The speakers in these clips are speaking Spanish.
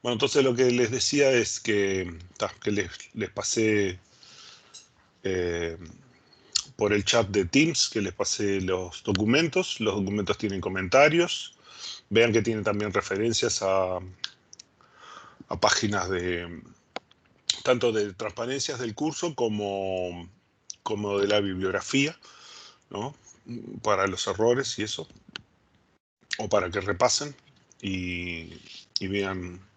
Bueno, entonces lo que les decía es que les pasé eh, por el chat de Teams, que les pasé los documentos. Los documentos tienen comentarios. Vean que tienen también referencias a páginas tanto de transparencias del curso como de la bibliografía, ¿no? Para los errores y eso, o para que repasen y vean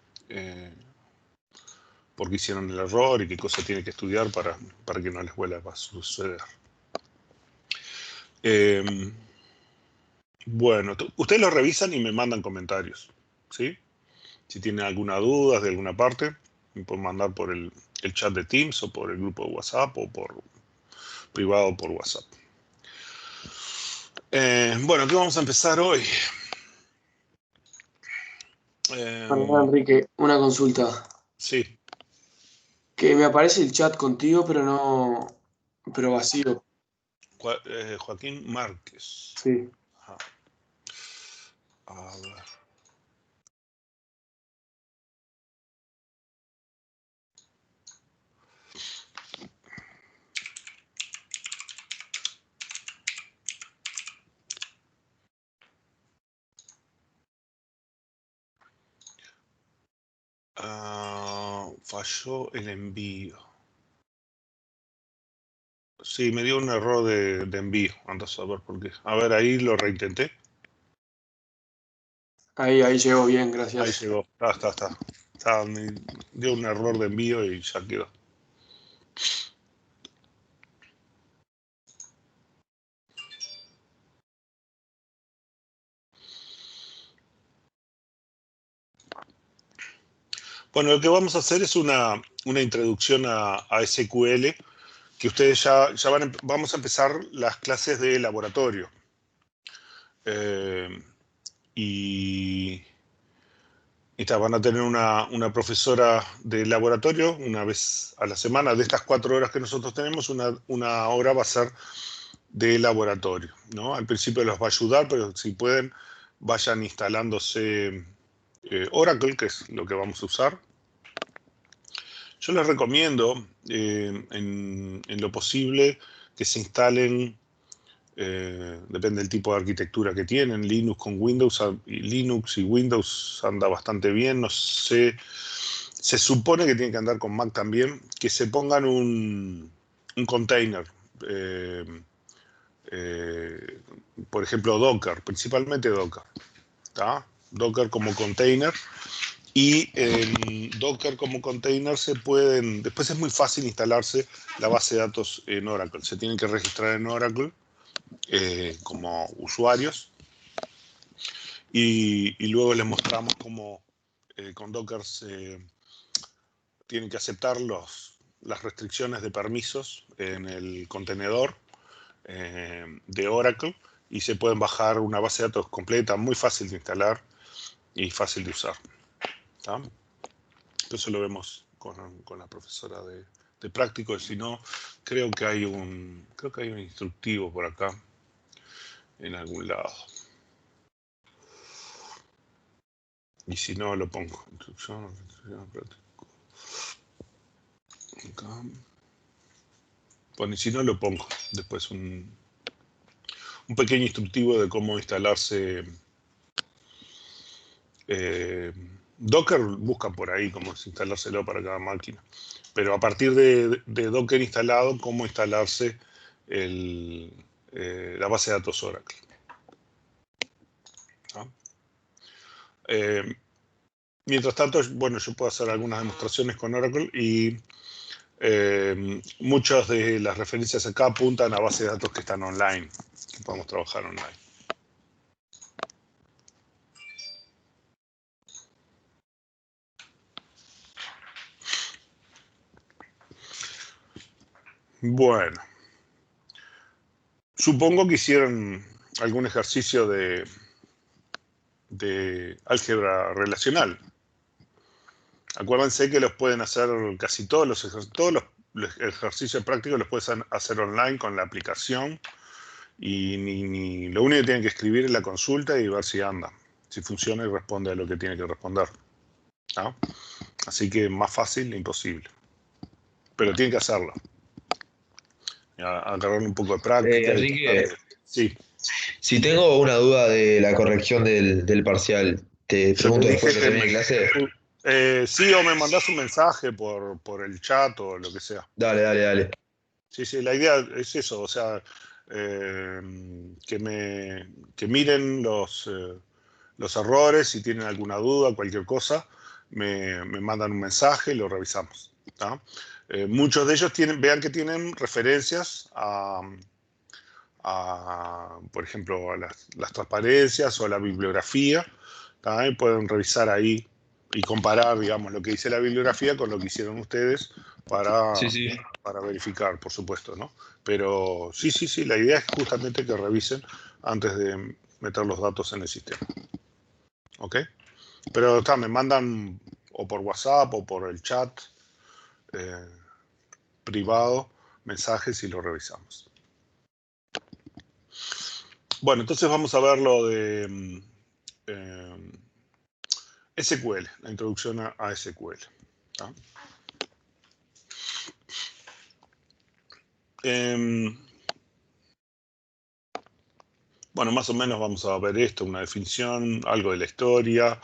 por qué hicieron el error y qué cosa tienen que estudiar para que no les vuelva a suceder. Bueno, ustedes lo revisan y me mandan comentarios, ¿sí? Si tienen alguna duda de alguna parte, me pueden mandar por el chat de Teams o por el grupo de WhatsApp o por privado por WhatsApp. Bueno, ¿qué vamos a empezar hoy? Enrique, una consulta. Sí. Que me aparece el chat contigo, pero no, pero vacío. Joaquín Márquez. Sí. Ajá. A ver. Falló el envío. Sí, me dio un error de envío. Ando a saber por qué. A ver, ahí lo reintenté. Ahí llegó bien, Ahí gracias. llegó. Me dio un error de envío y ya quedó. Bueno, lo que vamos a hacer es una introducción a SQL, que ustedes ya vamos a empezar las clases de laboratorio. Y van a tener una profesora de laboratorio una vez a la semana. De estas 4 horas que nosotros tenemos, una hora va a ser de laboratorio, ¿no? Al principio los va a ayudar, pero si pueden, vayan instalándose Oracle, que es lo que vamos a usar. Yo les recomiendo, en lo posible, que se instalen, depende del tipo de arquitectura que tienen, Linux con Windows, Linux y Windows anda bastante bien, no sé, se supone que tienen que andar con Mac también, que se pongan un container, eh, por ejemplo Docker, principalmente Docker, ¿tá? Docker como container. Y en Docker como container después es muy fácil instalarse la base de datos en Oracle. Se tienen que registrar en Oracle como usuarios y luego les mostramos cómo con Docker se tienen que aceptar las restricciones de permisos en el contenedor de Oracle y se pueden bajar una base de datos completa, muy fácil de instalar y fácil de usar, ¿tá? Entonces lo vemos con la profesora de práctico. Si no, creo que hay un instructivo por acá en algún lado. Y si no, lo pongo. Instrucción práctico. Acá. Bueno, y si no, lo pongo. Después un pequeño instructivo de cómo instalarse. Docker busca por ahí cómo instalárselo para cada máquina. Pero a partir de Docker instalado, cómo instalarse la base de datos Oracle. ¿Ah? Mientras tanto, bueno, yo puedo hacer algunas demostraciones con Oracle y muchas de las referencias acá apuntan a bases de datos que están online, que podemos trabajar online. Bueno, supongo que hicieron algún ejercicio de álgebra relacional. Acuérdense que los pueden hacer casi todos los ejercicios prácticos los pueden hacer online con la aplicación y lo único que tienen que escribir es la consulta y ver si anda, si funciona y responde a lo que tiene que responder. ¿Ah? Así que más fácil, imposible. Pero tienen que hacerlo. Agarrar un poco de práctica y tratar Enrique, de... Sí, si tengo una duda de la corrección del parcial, ¿te yo te pregunto después dije que que termine clase? sí, o me mandás un mensaje por el chat o lo que sea. Dale, dale, dale. Sí, sí, la idea es eso, o sea, que miren los errores, si tienen alguna duda, cualquier cosa, me mandan un mensaje y lo revisamos. ¿Tá? Muchos de ellos vean que tienen referencias por ejemplo, a las transparencias o a la bibliografía, ¿tá? Y pueden revisar ahí y comparar, digamos, lo que dice la bibliografía con lo que hicieron ustedes para, Sí, sí. para verificar, por supuesto, ¿no? Pero sí, sí, sí, la idea es justamente que revisen antes de meter los datos en el sistema, ¿ok? Pero está, me mandan o por WhatsApp o por el chat eh, privado mensajes y lo revisamos. Bueno, entonces vamos a ver lo de eh, SQL, la introducción a SQL. ¿Tá? Eh, bueno, más o menos vamos a ver esto, una definición, algo de la historia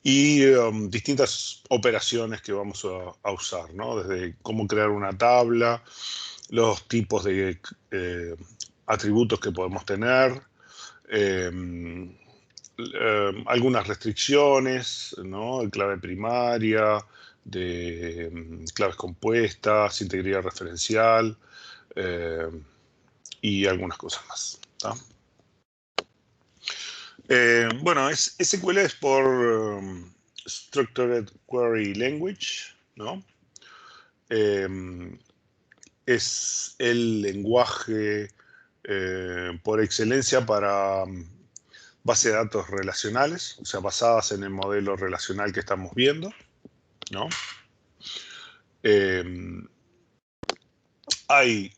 y distintas operaciones que vamos a usar, ¿no? Desde cómo crear una tabla, los tipos de atributos que podemos tener, eh, algunas restricciones, ¿no? De clave primaria, de claves compuestas, integridad referencial eh, y algunas cosas más. ¿Tá? Bueno, SQL es por Structured Query Language, ¿no? Eh, es el lenguaje por excelencia para base de datos relacionales, o sea, basadas en el modelo relacional que estamos viendo, ¿no? Eh, hay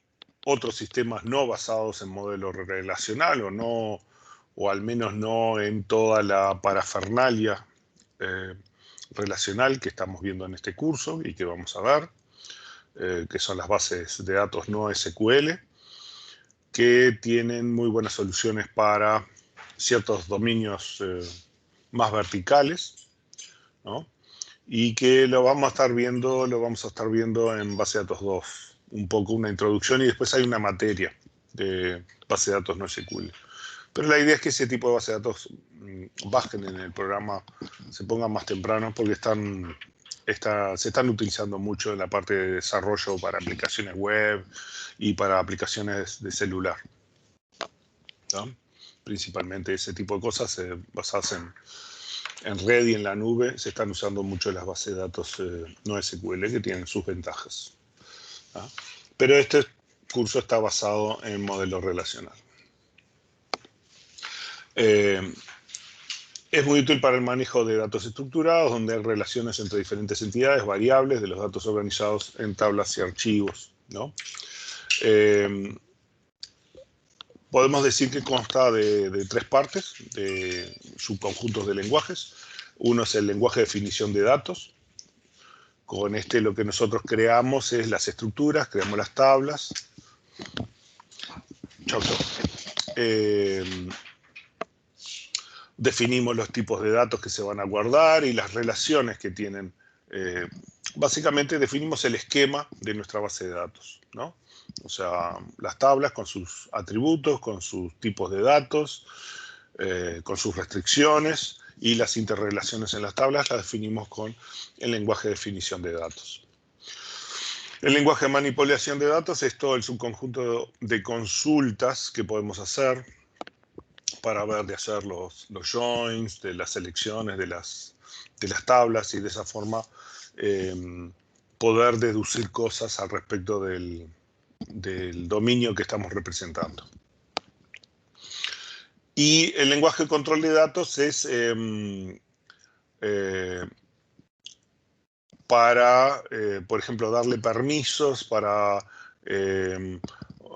otros sistemas no basados en modelo relacional o no, o al menos no en toda la parafernalia eh, relacional que estamos viendo en este curso y que vamos a ver, que son las bases de datos no SQL, que tienen muy buenas soluciones para ciertos dominios más verticales, ¿no? Y que lo vamos a estar viendo en base de datos 2, un poco una introducción y después hay una materia de base de datos no SQL. Pero la idea es que ese tipo de base de datos bajen en el programa, se pongan más temprano porque se están utilizando mucho en la parte de desarrollo para aplicaciones web y para aplicaciones de celular, ¿no? Principalmente ese tipo de cosas basadas en red y en la nube se están usando mucho las bases de datos no SQL que tienen sus ventajas. ¿Ah? Pero este curso está basado en modelo relacional. Eh, es muy útil para el manejo de datos estructurados, donde hay relaciones entre diferentes entidades, variables de los datos organizados en tablas y archivos, ¿no? Eh, podemos decir que consta de tres partes, de subconjuntos de lenguajes. Uno es el lenguaje de definición de datos. Con este lo que nosotros creamos es las estructuras, creamos las tablas. Chau, chau. Definimos los tipos de datos que se van a guardar y las relaciones que tienen. Eh, básicamente definimos el esquema de nuestra base de datos, ¿no? O sea, las tablas con sus atributos, con sus tipos de datos, con sus restricciones y las interrelaciones en las tablas las definimos con el lenguaje de definición de datos. El lenguaje de manipulación de datos es todo el subconjunto de consultas que podemos hacer para ver de hacer los joins, de las selecciones, de las tablas y de esa forma poder deducir cosas al respecto del dominio que estamos representando. Y el lenguaje de control de datos es para, por ejemplo, darle permisos para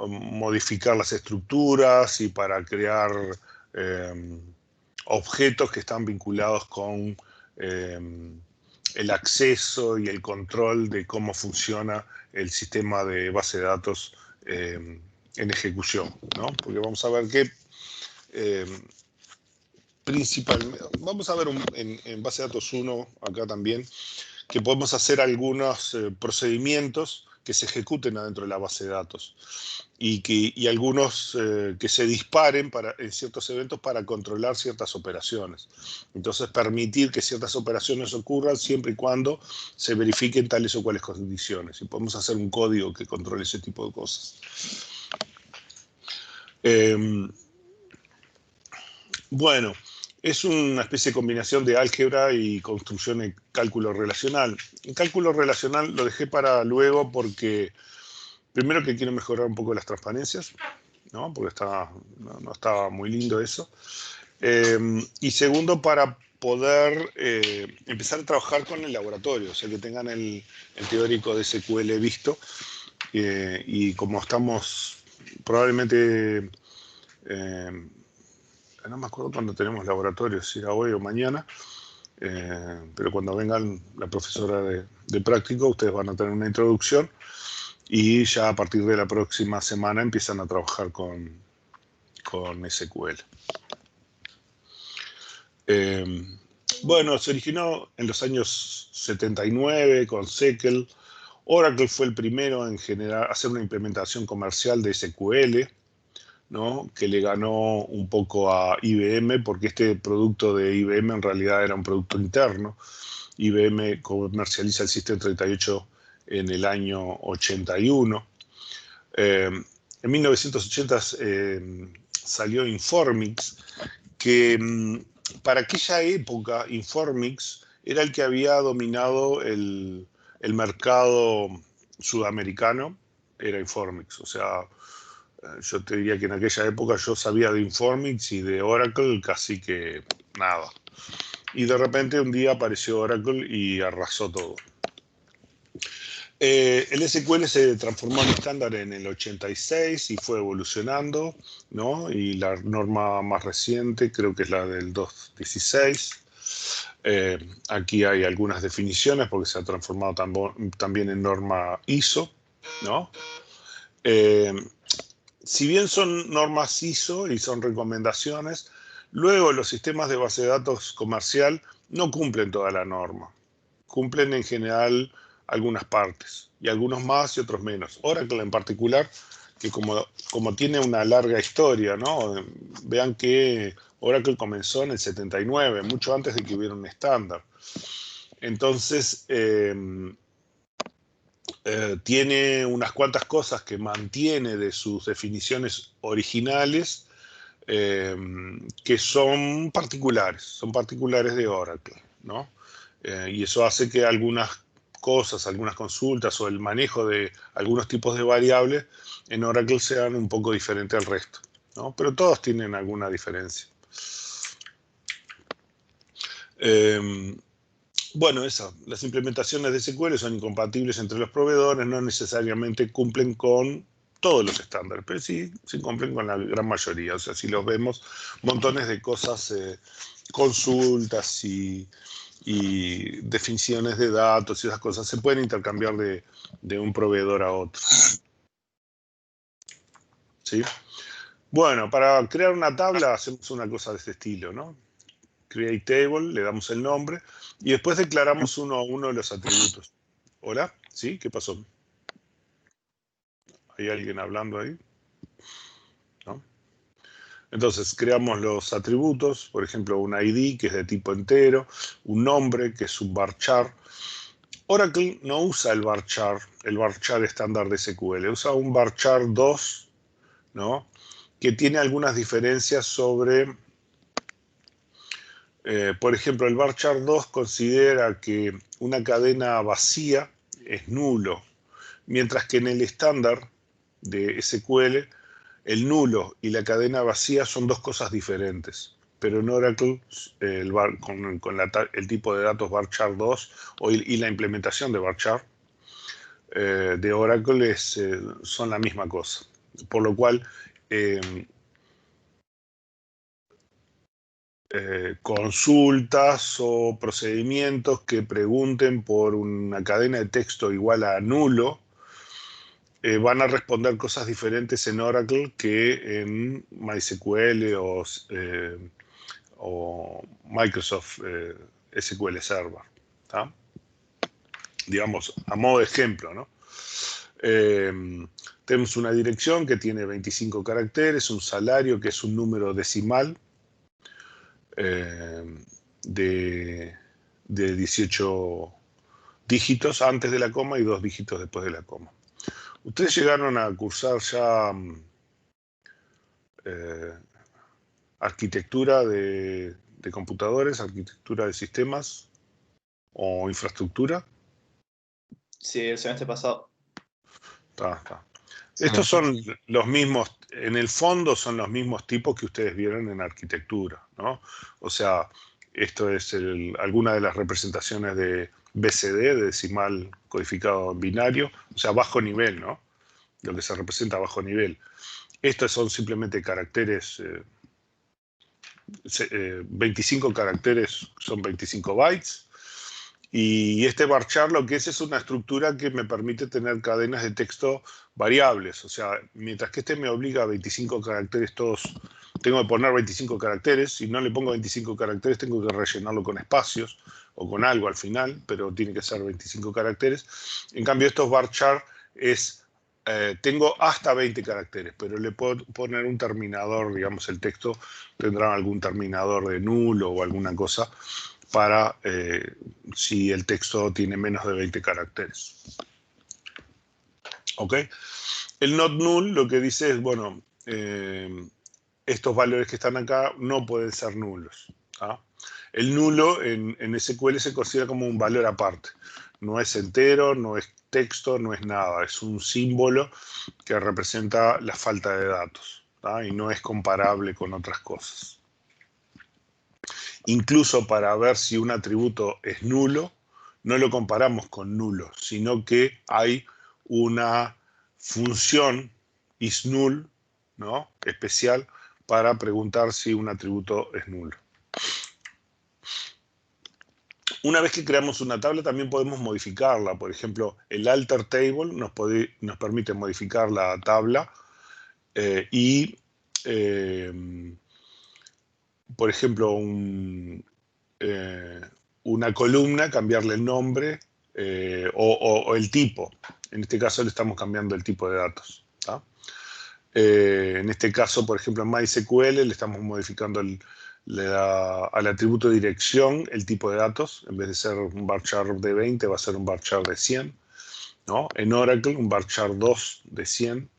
modificar las estructuras y para crear objetos que están vinculados con el acceso y el control de cómo funciona el sistema de base de datos en ejecución, ¿no? Porque vamos a ver que principalmente, vamos a ver en base de datos 1 acá también, que podemos hacer algunos procedimientos que se ejecuten adentro de la base de datos y algunos que se disparen en ciertos eventos para controlar ciertas operaciones. Entonces, permitir que ciertas operaciones ocurran siempre y cuando se verifiquen tales o cuales condiciones. Y podemos hacer un código que controle ese tipo de cosas. Bueno, es una especie de combinación de álgebra y construcción en cálculo relacional. El cálculo relacional lo dejé para luego porque, primero que quiero mejorar un poco las transparencias, ¿no? Porque no estaba muy lindo eso. Y segundo, para poder empezar a trabajar con el laboratorio, o sea, que tengan el teórico de SQL visto. Y como estamos probablemente... no me acuerdo cuándo tenemos laboratorio, si era hoy o mañana, pero cuando vengan la profesora de práctico, ustedes van a tener una introducción y ya a partir de la próxima semana empiezan a trabajar con SQL. Bueno, se originó en los años 79 con SQL. Oracle fue el primero en hacer una implementación comercial de SQL, ¿no? Que le ganó un poco a IBM, porque este producto de IBM en realidad era un producto interno. IBM comercializa el System 38 en el año 81. En 1980 salió Informix, que para aquella época Informix era el que había dominado el mercado sudamericano, era Informix, o sea, yo te diría que en aquella época yo sabía de Informix y de Oracle casi que nada. Y de repente un día apareció Oracle y arrasó todo. El SQL se transformó en estándar en el 86 y fue evolucionando, ¿no? Y la norma más reciente creo que es la del 2.16. Aquí hay algunas definiciones porque se ha transformado también en norma ISO, ¿no? Si bien son normas ISO y son recomendaciones, luego los sistemas de base de datos comercial no cumplen toda la norma. Cumplen en general algunas partes, y algunos más y otros menos. Oracle en particular, que como tiene una larga historia, ¿no? Vean que Oracle comenzó en el 79, mucho antes de que hubiera un estándar. Entonces, tiene unas cuantas cosas que mantiene de sus definiciones originales que son particulares de Oracle, ¿no? Y eso hace que algunas cosas, algunas consultas o el manejo de algunos tipos de variables en Oracle sean un poco diferentes al resto, ¿no? Pero todos tienen alguna diferencia. Bueno, las implementaciones de SQL son incompatibles entre los proveedores, no necesariamente cumplen con todos los estándares, pero sí cumplen con la gran mayoría. O sea, si los vemos, montones de cosas, consultas y definiciones de datos y esas cosas se pueden intercambiar de un proveedor a otro. ¿Sí? Bueno, para crear una tabla hacemos una cosa de este estilo, ¿no? Create table, le damos el nombre y después declaramos uno a uno los atributos. ¿Hola? ¿Sí? ¿Qué pasó? ¿Hay alguien hablando ahí? ¿No? Entonces creamos los atributos, por ejemplo, un ID que es de tipo entero, un nombre que es un varchar. Oracle no usa el varchar estándar de SQL, usa un varchar 2, ¿no? Que tiene algunas diferencias sobre... por ejemplo, el varchar 2 considera que una cadena vacía es nulo, mientras que en el estándar de SQL el nulo y la cadena vacía son dos cosas diferentes. Pero en Oracle, con el tipo de datos varchar 2 y la implementación de varchar de Oracle son la misma cosa. Por lo cual, consultas o procedimientos que pregunten por una cadena de texto igual a nulo, van a responder cosas diferentes en Oracle que en MySQL o Microsoft SQL Server. ¿Tá? Digamos, a modo de ejemplo, ¿no? Tenemos una dirección que tiene 25 caracteres, un salario que es un número decimal de 18 dígitos antes de la coma y 2 dígitos después de la coma. ¿Ustedes llegaron a cursar ya arquitectura de computadores, arquitectura de sistemas o infraestructura? Sí, el semestre pasado. Está. Estos son los mismos, en el fondo son los mismos tipos que ustedes vieron en arquitectura, ¿no? O sea, esto es alguna de las representaciones de BCD, de decimal codificado en binario, o sea, bajo nivel, ¿no? Lo que se representa a bajo nivel. Estos son simplemente caracteres, 25 caracteres son 25 bytes, y este varchar lo que es una estructura que me permite tener cadenas de texto variables. O sea, mientras que este me obliga a 25 caracteres todos, tengo que poner 25 caracteres. Si no le pongo 25 caracteres, tengo que rellenarlo con espacios o con algo al final, pero tiene que ser 25 caracteres. En cambio, estos varchar tengo hasta 20 caracteres, pero le puedo poner un terminador, digamos, el texto tendrá algún terminador de nulo o alguna cosa para si el texto tiene menos de 20 caracteres. ¿Ok? El not null lo que dice es, bueno, estos valores que están acá no pueden ser nulos. ¿Ah? El nulo en SQL se considera como un valor aparte. No es entero, no es texto, no es nada. Es un símbolo que representa la falta de datos. ¿Ah? Y no es comparable con otras cosas. Incluso para ver si un atributo es nulo, no lo comparamos con nulo, sino que hay una función isNull, ¿no? Especial para preguntar si un atributo es nulo. Una vez que creamos una tabla, también podemos modificarla. Por ejemplo, el alter table nos permite modificar la tabla y por ejemplo, una columna, cambiarle el nombre o el tipo. En este caso le estamos cambiando el tipo de datos. ¿Tá? En este caso, por ejemplo, en MySQL le estamos modificando al atributo dirección el tipo de datos. En vez de ser un varchar de 20, va a ser un varchar de 100. ¿No? En Oracle, un varchar 2 de 100.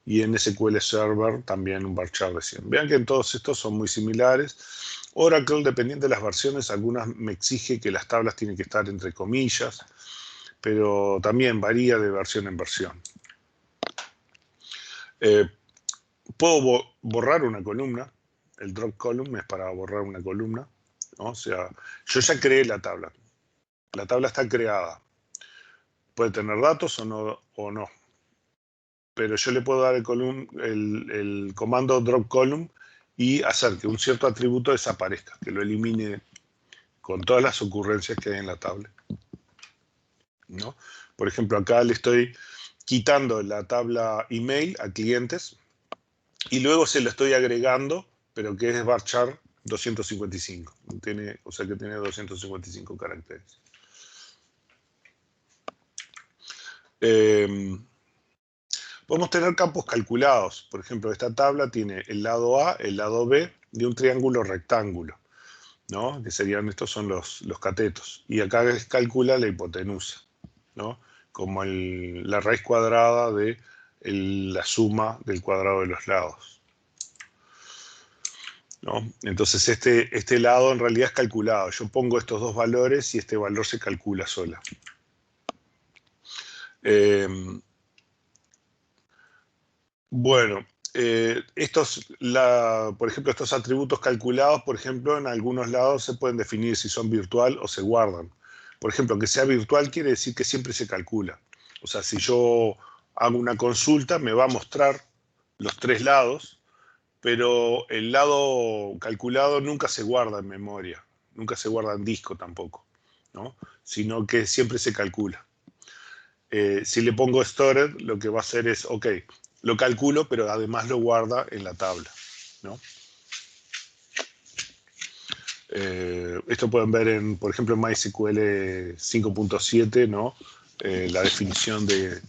Y en SQL Server también un varchar de 100. Vean que en todos estos son muy similares. Oracle, dependiendo de las versiones, algunas me exige que las tablas tienen que estar entre comillas, pero también varía de versión en versión. Puedo borrar una columna. El drop column es para borrar una columna, ¿no? O sea, yo ya creé la tabla. La tabla está creada. Puede tener datos o no. Pero yo le puedo dar el comando drop column y hacer que un cierto atributo desaparezca, que lo elimine con todas las ocurrencias que hay en la tabla. ¿No? Por ejemplo, acá le estoy quitando la tabla email a clientes y luego se lo estoy agregando, pero que es varchar 255. O sea que tiene 255 caracteres. Podemos tener campos calculados. Por ejemplo, esta tabla tiene el lado A, el lado B de un triángulo rectángulo, ¿no? Que serían, estos son los catetos. Y acá calcula la hipotenusa, ¿no? Como la raíz cuadrada de la suma del cuadrado de los lados, ¿no? Entonces este lado en realidad es calculado. Yo pongo estos dos valores y este valor se calcula sola. Bueno, por ejemplo, estos atributos calculados, por ejemplo, en algunos lados se pueden definir si son virtual o se guardan. Por ejemplo, que sea virtual quiere decir que siempre se calcula. O sea, si yo hago una consulta, me va a mostrar los tres lados, pero el lado calculado nunca se guarda en memoria, nunca se guarda en disco tampoco, ¿no? Sino que siempre se calcula. Si le pongo stored, lo que va a hacer es, ok, lo calculo, pero además lo guarda en la tabla, ¿no? Esto pueden ver, por ejemplo, en MySQL 5.7, ¿no? La definición de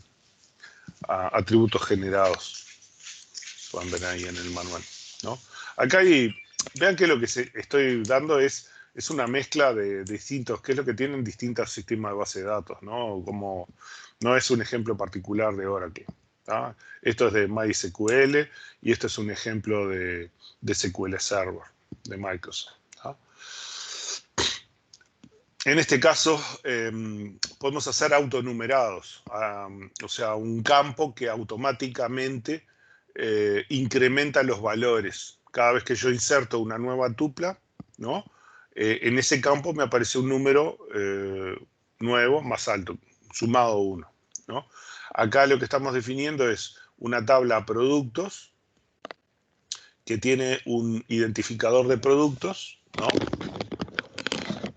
atributos generados. Pueden ver ahí en el manual, ¿no? Acá vean que lo que estoy dando es una mezcla de distintos, que es lo que tienen distintos sistemas de base de datos, ¿no? Como no es un ejemplo particular de Oracle, ¿tá? Esto es de MySQL y esto es un ejemplo de SQL Server de Microsoft, ¿tá? En este caso, podemos hacer autonumerados, o sea, un campo que automáticamente incrementa los valores. Cada vez que yo inserto una nueva tupla, ¿no? En ese campo me aparece un número nuevo más alto, sumado 1, ¿no? Acá lo que estamos definiendo es una tabla productos que tiene un identificador de productos, ¿no?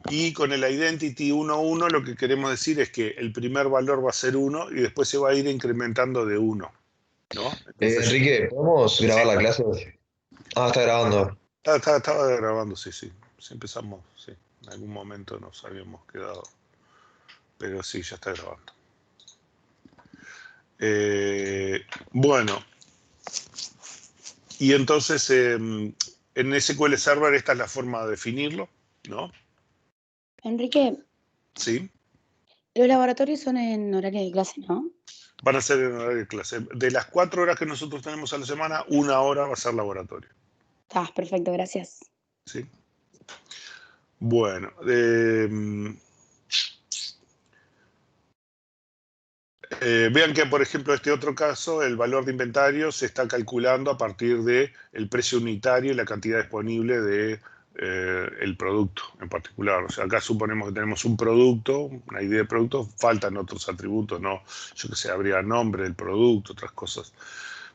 Y con el identity 1,1 lo que queremos decir es que el primer valor va a ser 1 y después se va a ir incrementando de 1, ¿no? Entonces, Enrique, ¿podemos grabar la clase? Ah, está grabando. estaba grabando, sí. Sí empezamos, sí. En algún momento nos habíamos quedado. Pero sí, ya está grabando. Bueno. Y entonces, en SQL Server esta es la forma de definirlo, ¿no? Enrique, Sí. los laboratorios son en horario de clase, ¿no? Van a ser en horario de clase. De las 4 horas que nosotros tenemos a la semana, 1 hora va a ser laboratorio. Está, perfecto, gracias. ¿Sí? Bueno, vean que, por ejemplo, este otro caso, el valor de inventario se está calculando a partir del precio unitario y la cantidad disponible de el producto en particular. O sea, acá suponemos que tenemos un producto, una idea de producto, faltan otros atributos, ¿no? Yo que sé, habría nombre del producto, otras cosas.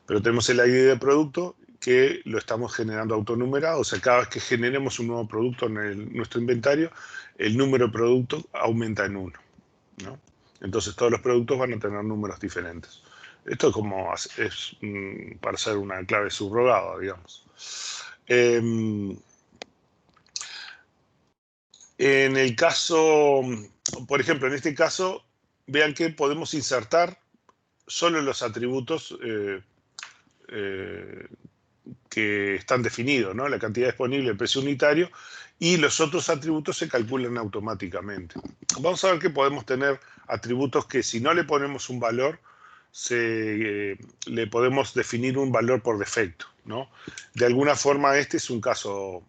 Pero tenemos el ID de producto que lo estamos generando autonumerado. O sea, cada vez que generemos un nuevo producto en nuestro inventario, el número de producto aumenta en 1, ¿no? Entonces todos los productos van a tener números diferentes. Esto es como para hacer una clave subrogada, digamos. En el caso, por ejemplo, en este caso, vean que podemos insertar solo los atributos que están definidos, ¿no? La cantidad disponible, el precio unitario, y los otros atributos se calculan automáticamente. Vamos a ver que podemos tener atributos que si no le ponemos un valor, le podemos definir un valor por defecto, ¿no? De alguna forma este es un caso,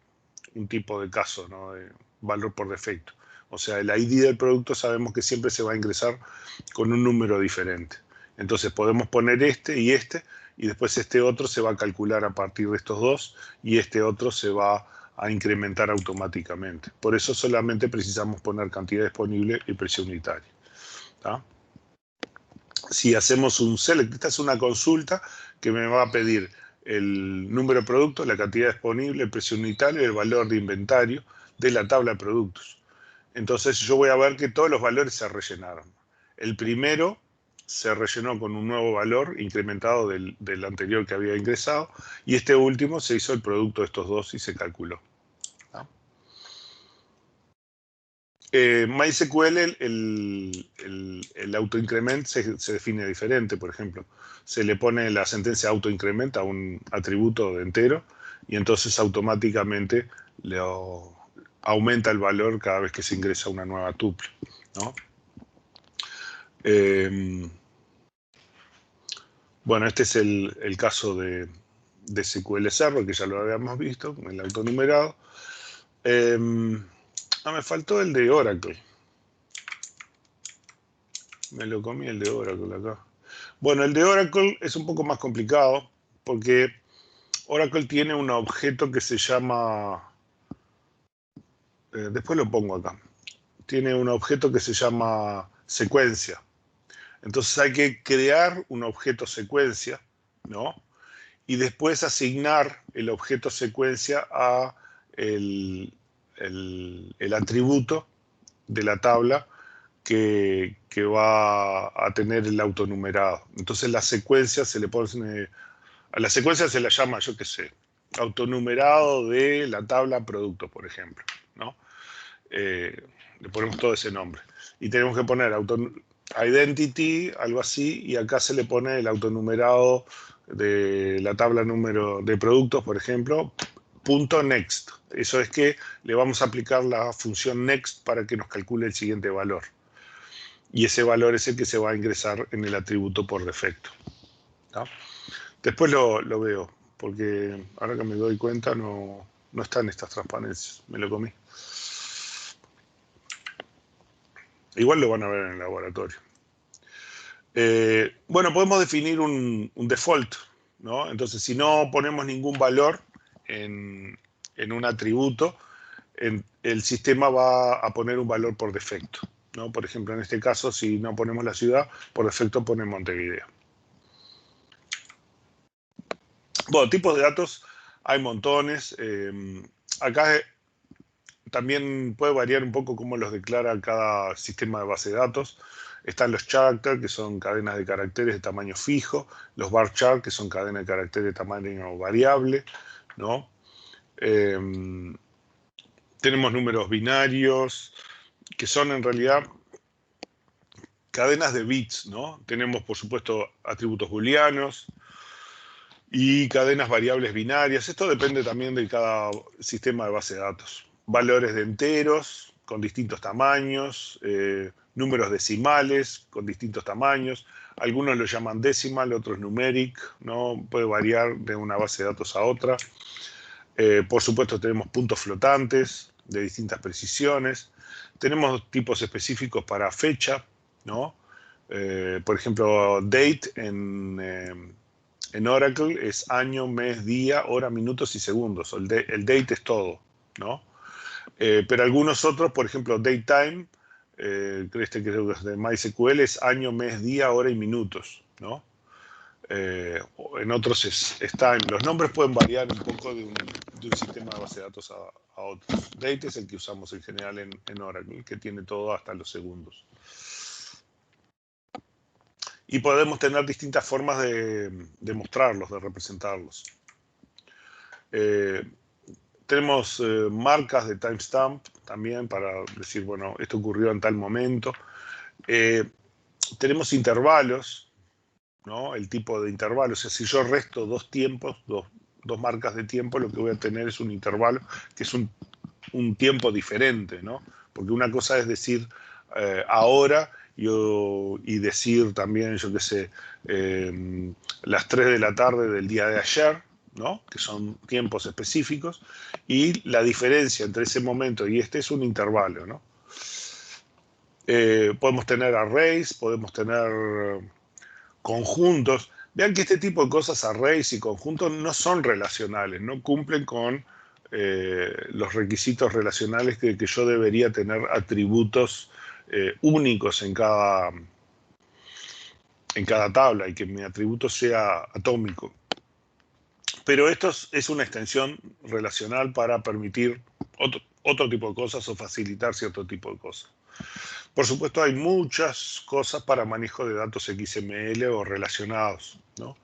un tipo de caso, ¿no? De valor por defecto. O sea, el ID del producto sabemos que siempre se va a ingresar con un número diferente. Entonces podemos poner este, y después este otro se va a calcular a partir de estos dos, y este otro se va a incrementar automáticamente. Por eso solamente precisamos poner cantidad disponible y precio unitario, ¿tá? Si hacemos un select, esta es una consulta que me va a pedir el número de productos, la cantidad disponible, el precio unitario y el valor de inventario de la tabla de productos. Entonces yo voy a ver que todos los valores se rellenaron. El primero se rellenó con un nuevo valor incrementado del anterior que había ingresado, y este último se hizo el producto de estos dos y se calculó, ¿no? MySQL, el autoincrement se define diferente. Por ejemplo, se le pone la sentencia autoincrement a un atributo de entero, y entonces automáticamente aumenta el valor cada vez que se ingresa una nueva tuple, ¿no? Bueno, este es el caso de SQL Server, que ya lo habíamos visto, el autonumerado. Me faltó el de Oracle. Me lo comí el de Oracle acá. Bueno, el de Oracle es un poco más complicado porque Oracle tiene un objeto que se llama... después lo pongo acá. Tiene un objeto que se llama secuencia. Entonces hay que crear un objeto secuencia, ¿no? y después asignar el objeto secuencia a el atributo de la tabla que va a tener el autonumerado. Entonces la secuencia se le pone, a la secuencia se la llama, yo qué sé, autonumerado de la tabla producto, por ejemplo, ¿no? Le ponemos todo ese nombre. Y tenemos que poner identity, algo así, y acá se le pone el autonumerado de la tabla número de productos, por ejemplo, .next. Eso es que le vamos a aplicar la función next para que nos calcule el siguiente valor. Y ese valor es el que se va a ingresar en el atributo por defecto, ¿no? Después lo veo, porque ahora que me doy cuenta no están estas transparencias. Me lo comí. Igual lo van a ver en el laboratorio. Bueno, podemos definir un default, ¿no? Entonces, si no ponemos ningún valor en un atributo, el sistema va a poner un valor por defecto, ¿no? Por ejemplo, en este caso, si no ponemos la ciudad, por defecto pone Montevideo. Bueno, tipos de datos hay montones. Acá también puede variar un poco cómo los declara cada sistema de base de datos. Están los characters, que son cadenas de caracteres de tamaño fijo, los bar chart, que son cadenas de caracteres de tamaño variable, ¿no? Tenemos números binarios, que son en realidad cadenas de bits, ¿no? Tenemos, por supuesto, atributos booleanos y cadenas variables binarias. Esto depende también de cada sistema de base de datos. Valores de enteros con distintos tamaños, números decimales con distintos tamaños. Algunos lo llaman decimal, otros numeric, ¿no? Puede variar de una base de datos a otra. Por supuesto, tenemos puntos flotantes de distintas precisiones. Tenemos tipos específicos para fecha, ¿no? Por ejemplo, date en Oracle es año, mes, día, hora, minutos y segundos. El date es todo, ¿no? Pero algunos otros, por ejemplo, datetime, creo que es de MySQL, es año, mes, día, hora y minutos, ¿no? En otros es time. Los nombres pueden variar un poco de un sistema de base de datos a otros. Date es el que usamos en general en Oracle, que tiene todo hasta los segundos. Y podemos tener distintas formas de mostrarlos, de representarlos. Tenemos marcas de timestamp también para decir, bueno, esto ocurrió en tal momento. Tenemos intervalos, ¿no? El tipo de intervalo. O sea, si yo resto dos tiempos, dos marcas de tiempo, lo que voy a tener es un intervalo que es un tiempo diferente, ¿no? Porque una cosa es decir ahora y decir también, yo qué sé, las 3 de la tarde del día de ayer, ¿no? Que son tiempos específicos, y la diferencia entre ese momento y este es un intervalo, ¿no? Podemos tener arrays, podemos tener conjuntos. Vean que este tipo de cosas, arrays y conjuntos, no son relacionales, no cumplen con los requisitos relacionales que yo debería tener atributos únicos en cada tabla y que mi atributo sea atómico. Pero esto es una extensión relacional para permitir otro tipo de cosas o facilitar cierto tipo de cosas. Por supuesto, hay muchas cosas para manejo de datos XML o relacionados, ¿no?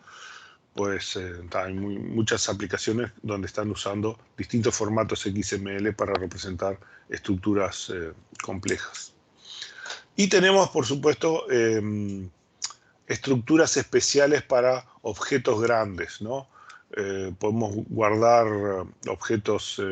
Pues hay muchas aplicaciones donde están usando distintos formatos XML para representar estructuras complejas. Y tenemos, por supuesto, estructuras especiales para objetos grandes, ¿no? Podemos guardar objetos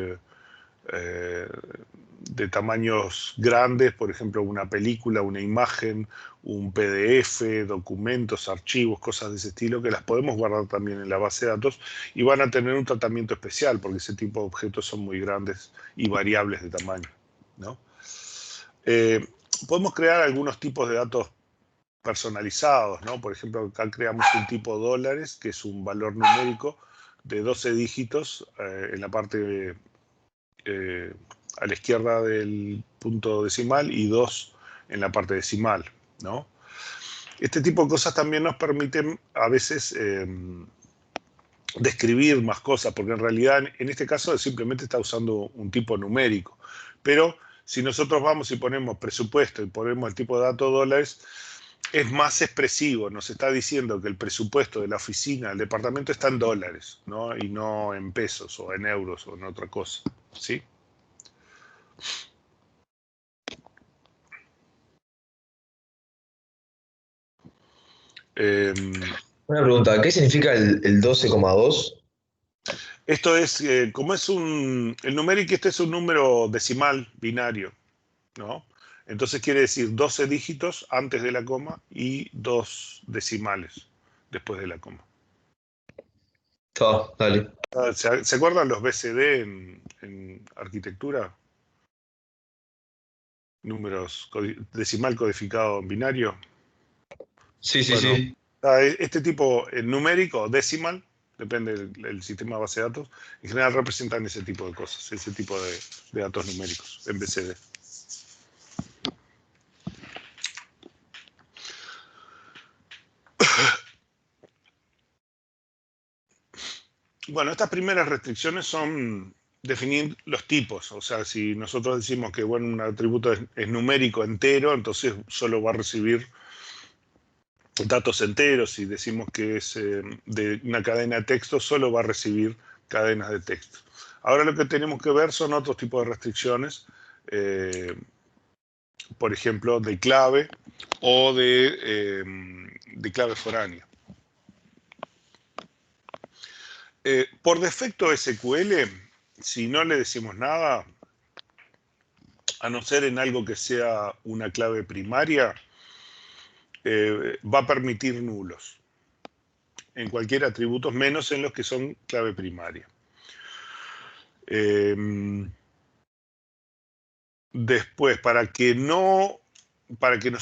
de tamaños grandes, por ejemplo, una película, una imagen, un PDF, documentos, archivos, cosas de ese estilo, que las podemos guardar también en la base de datos y van a tener un tratamiento especial porque ese tipo de objetos son muy grandes y variables de tamaño, ¿no? Podemos crear algunos tipos de datos personalizados, ¿no? Por ejemplo, acá creamos un tipo dólares, que es un valor numérico de 12 dígitos en la parte a la izquierda del punto decimal y 2 en la parte decimal, ¿no? Este tipo de cosas también nos permiten a veces describir más cosas, porque en realidad en este caso simplemente está usando un tipo numérico. Pero si nosotros vamos y ponemos presupuesto y ponemos el tipo de dato dólares, es más expresivo, nos está diciendo que el presupuesto de la oficina, del departamento está en dólares, ¿no? Y no en pesos o en euros o en otra cosa, ¿sí? Una pregunta, ¿qué significa el 12,2? Esto es, como es el numérico, este es un número decimal binario, ¿no? Entonces quiere decir 12 dígitos antes de la coma y 2 decimales después de la coma. Está, dale. ¿Se acuerdan los BCD en arquitectura? Números decimal codificado en binario. Sí, sí, Bueno, sí. este tipo numérico, decimal, depende del sistema de base de datos, en general representan ese tipo de cosas, ese tipo de datos numéricos en BCD. Bueno, estas primeras restricciones son definir los tipos. O sea, si nosotros decimos que bueno, un atributo es numérico entero, entonces solo va a recibir datos enteros. Si decimos que es de una cadena de texto, solo va a recibir cadenas de texto. Ahora lo que tenemos que ver son otros tipos de restricciones, por ejemplo, de clave o de clave foránea. Por defecto SQL, si no le decimos nada, a no ser en algo que sea una clave primaria, va a permitir nulos en cualquier atributo, menos en los que son clave primaria. Después, para que nos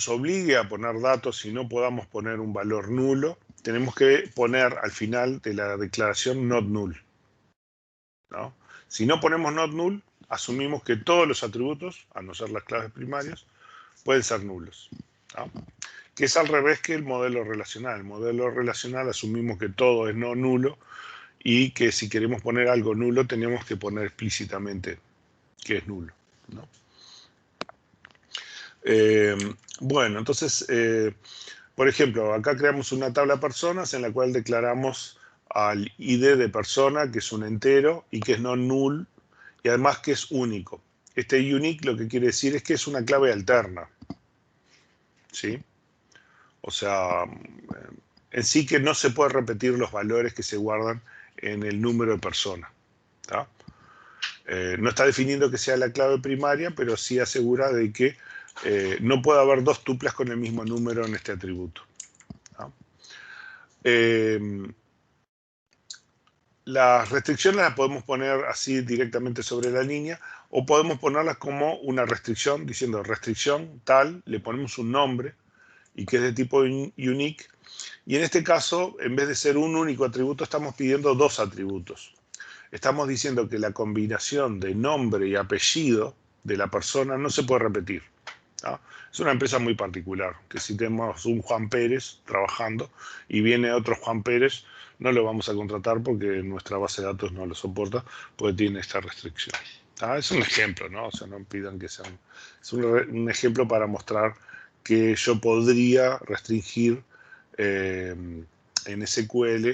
obligue a poner datos y no podamos poner un valor nulo, tenemos que poner al final de la declaración not null, ¿no? Si no ponemos not null, asumimos que todos los atributos, a no ser las claves primarias, pueden ser nulos, ¿no? Que es al revés que el modelo relacional. El modelo relacional asumimos que todo es no nulo y que si queremos poner algo nulo tenemos que poner explícitamente que es nulo, ¿no? Bueno, entonces, por ejemplo, acá creamos una tabla de personas en la cual declaramos al ID de persona, que es un entero y que es no null, y además que es único. Este unique lo que quiere decir es que es una clave alterna, ¿sí? O sea, en sí que no se puede repetir los valores que se guardan en el número de persona, ¿tá? No está definiendo que sea la clave primaria, pero sí asegura de que no puede haber dos tuplas con el mismo número en este atributo, ¿tá? Las restricciones las podemos poner así directamente sobre la línea o podemos ponerlas como una restricción, diciendo restricción tal, le ponemos un nombre y que es de tipo unique. Y en este caso, en vez de ser un único atributo, estamos pidiendo dos atributos. Estamos diciendo que la combinación de nombre y apellido de la persona no se puede repetir, ¿no? Es una empresa muy particular, que si tenemos un Juan Pérez trabajando y viene otro Juan Pérez, no lo vamos a contratar porque nuestra base de datos no lo soporta, porque tiene esta restricción. Es un ejemplo, ¿no? O sea, no pidan que sean... Es un ejemplo para mostrar que yo podría restringir en SQL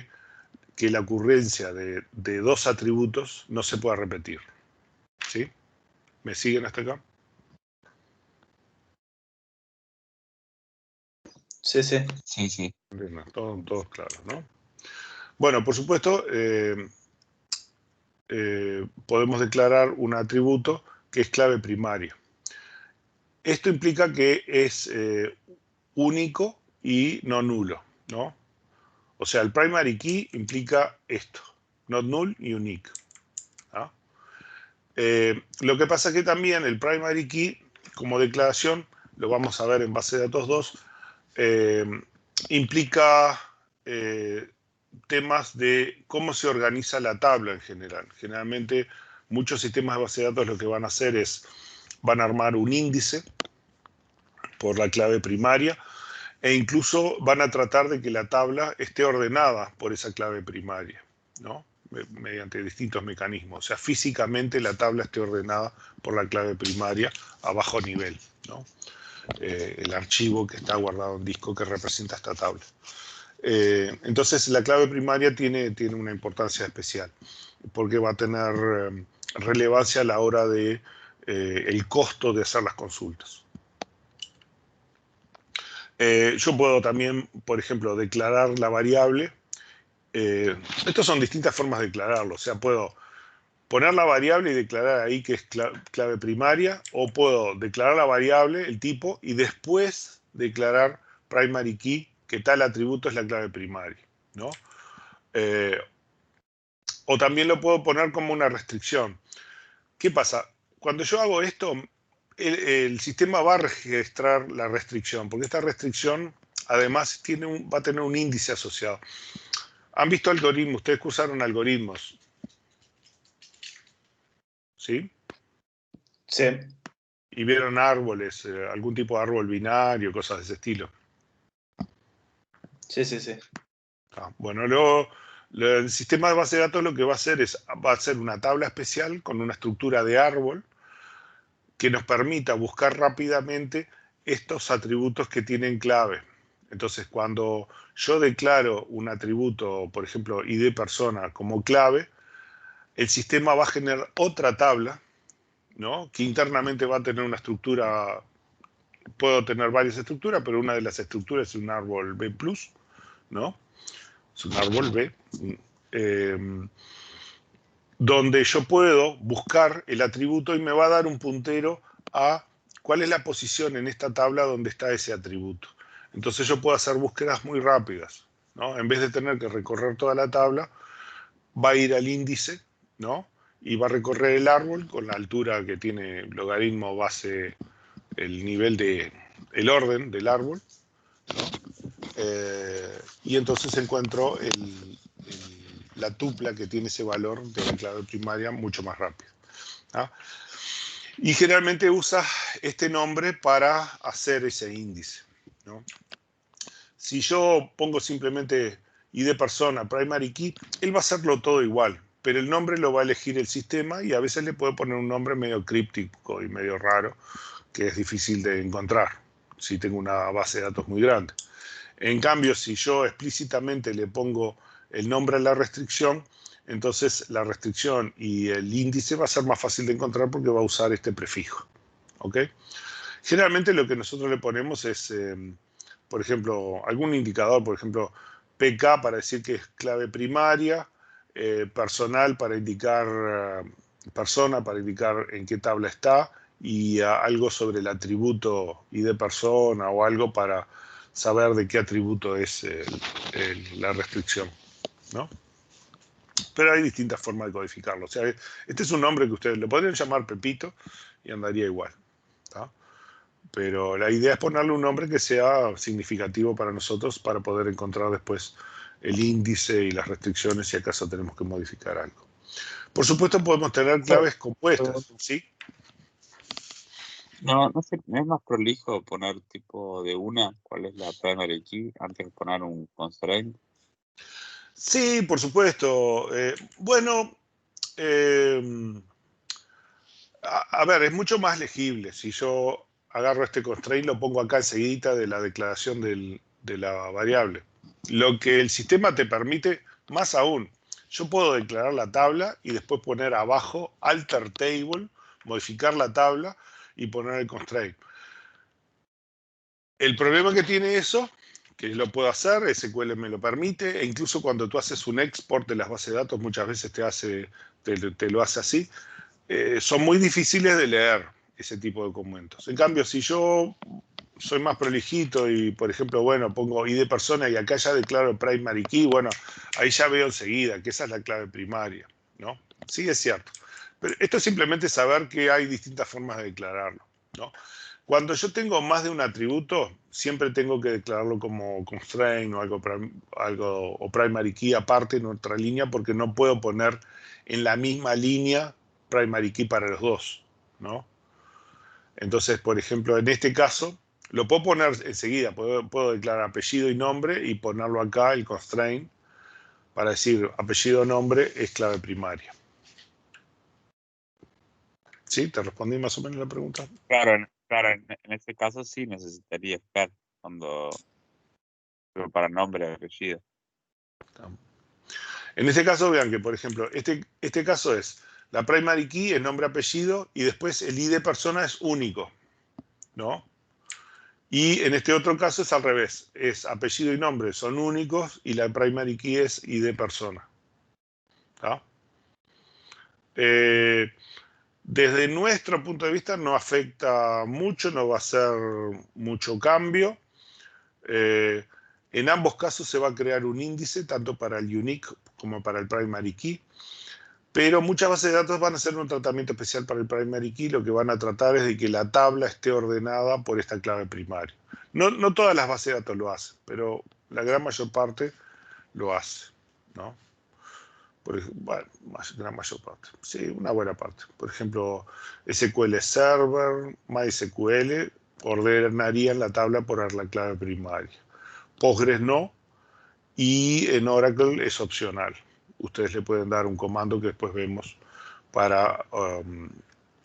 que la ocurrencia de dos atributos no se pueda repetir, ¿sí? ¿Me siguen hasta acá? Sí, sí. Sí, sí. Bien, todos claros, ¿no? Bueno, por supuesto, podemos declarar un atributo que es clave primaria. Esto implica que es único y no nulo, ¿no? O sea, el primary key implica esto, not null y unique, ¿no? Lo que pasa es que también el primary key, como declaración, lo vamos a ver en base de datos 2, implica temas de cómo se organiza la tabla en general. Generalmente, muchos sistemas de base de datos lo que van a hacer es, van a armar un índice por la clave primaria e incluso van a tratar de que la tabla esté ordenada por esa clave primaria, ¿no? Mediante distintos mecanismos. O sea, físicamente la tabla esté ordenada por la clave primaria a bajo nivel, ¿no? El archivo que está guardado en disco que representa esta tabla. Entonces, la clave primaria tiene una importancia especial, porque va a tener relevancia a la hora de el costo de hacer las consultas. Yo puedo también, por ejemplo, declarar la variable. Estas son distintas formas de declararlo. O sea, puedo poner la variable y declarar ahí que es clave primaria, o puedo declarar la variable, el tipo, y después declarar primary key, que tal atributo es la clave primaria, ¿no? O también lo puedo poner como una restricción. ¿Qué pasa? Cuando yo hago esto, el sistema va a registrar la restricción, porque esta restricción además va a tener un índice asociado. ¿Han visto algoritmos? Ustedes que usaron algoritmos, ¿sí? Sí. Y vieron árboles, algún tipo de árbol binario, cosas de ese estilo. Sí, sí, sí. Bueno, el sistema de base de datos lo que va a hacer va a hacer una tabla especial con una estructura de árbol que nos permita buscar rápidamente estos atributos que tienen clave. Entonces, cuando yo declaro un atributo, por ejemplo, ID persona como clave, el sistema va a generar otra tabla, ¿no? Que internamente va a tener una estructura, puedo tener varias estructuras, pero una de las estructuras es un árbol B+, ¿no? Es un árbol B, donde yo puedo buscar el atributo y me va a dar un puntero a cuál es la posición en esta tabla donde está ese atributo. Entonces yo puedo hacer búsquedas muy rápidas, ¿no? En vez de tener que recorrer toda la tabla, va a ir al índice, ¿no? Y va a recorrer el árbol con la altura que tiene logaritmo base, el nivel el orden del árbol, ¿no? Y entonces encuentro la tupla que tiene ese valor de la clave primaria mucho más rápido, ¿no? Y generalmente usa este nombre para hacer ese índice, ¿no? Si yo pongo simplemente ID persona, primary key, él va a hacerlo todo igual, pero el nombre lo va a elegir el sistema y a veces le puede poner un nombre medio críptico y medio raro, que es difícil de encontrar si tengo una base de datos muy grande. En cambio, si yo explícitamente le pongo el nombre a la restricción, entonces la restricción y el índice va a ser más fácil de encontrar porque va a usar este prefijo. ¿Ok? Generalmente lo que nosotros le ponemos es, por ejemplo, algún indicador, por ejemplo, PK para decir que es clave primaria, personal para indicar, persona para indicar en qué tabla está, y algo sobre el atributo ID persona o algo para saber de qué atributo es la restricción, ¿no? Pero hay distintas formas de codificarlo. O sea, este es un nombre que ustedes le podrían llamar Pepito y andaría igual, ¿tá? Pero la idea es ponerle un nombre que sea significativo para nosotros para poder encontrar después el índice y las restricciones si acaso tenemos que modificar algo. Por supuesto, podemos tener claves compuestas, ¿sí? No sé, ¿no es más prolijo poner tipo de una cuál es la primary key antes de poner un constraint? Sí, por supuesto. Bueno, a ver, es mucho más legible. Si yo agarro este constraint, lo pongo acá enseguida de la declaración de la variable. Lo que el sistema te permite, más aún, yo puedo declarar la tabla y después poner abajo alter table, modificar la tabla y poner el constraint. El problema que tiene eso, que lo puedo hacer, SQL me lo permite, e incluso cuando tú haces un export de las bases de datos, muchas veces te lo hace así, son muy difíciles de leer ese tipo de documentos. En cambio, si yo soy más prolijito y, por ejemplo, bueno, pongo ID persona y acá ya declaro primary key, bueno, ahí ya veo enseguida que esa es la clave primaria, ¿no? Sí, es cierto. Pero esto es simplemente saber que hay distintas formas de declararlo, ¿no? Cuando yo tengo más de un atributo, siempre tengo que declararlo como constraint o algo o primary key aparte en otra línea, porque no puedo poner en la misma línea primary key para los dos, ¿no? Entonces, por ejemplo, en este caso, lo puedo poner enseguida, puedo declarar apellido y nombre y ponerlo acá, el constraint, para decir apellido o nombre es clave primaria. ¿Sí? ¿Te respondí más o menos la pregunta? Claro, en este caso sí necesitaría estar pero para nombre y apellido. En este caso, vean que, por ejemplo, este caso es la primary key, es nombre, apellido, y después el ID persona es único, ¿no? Y en este otro caso es al revés, es apellido y nombre son únicos y la primary key es ID persona. ¿Tá? Desde nuestro punto de vista no afecta mucho, no va a ser mucho cambio. En ambos casos se va a crear un índice, tanto para el unique como para el primary key. Pero muchas bases de datos van a hacer un tratamiento especial para el primary key. Lo que van a tratar es de que la tabla esté ordenada por esta clave primaria. No todas las bases de datos lo hacen, pero la gran mayor parte lo hace, ¿no? Bueno, gran mayor parte. Sí, una buena parte. Por ejemplo, SQL Server, MySQL ordenarían la tabla por la clave primaria. Postgres no, y en Oracle es opcional. Ustedes le pueden dar un comando que después vemos para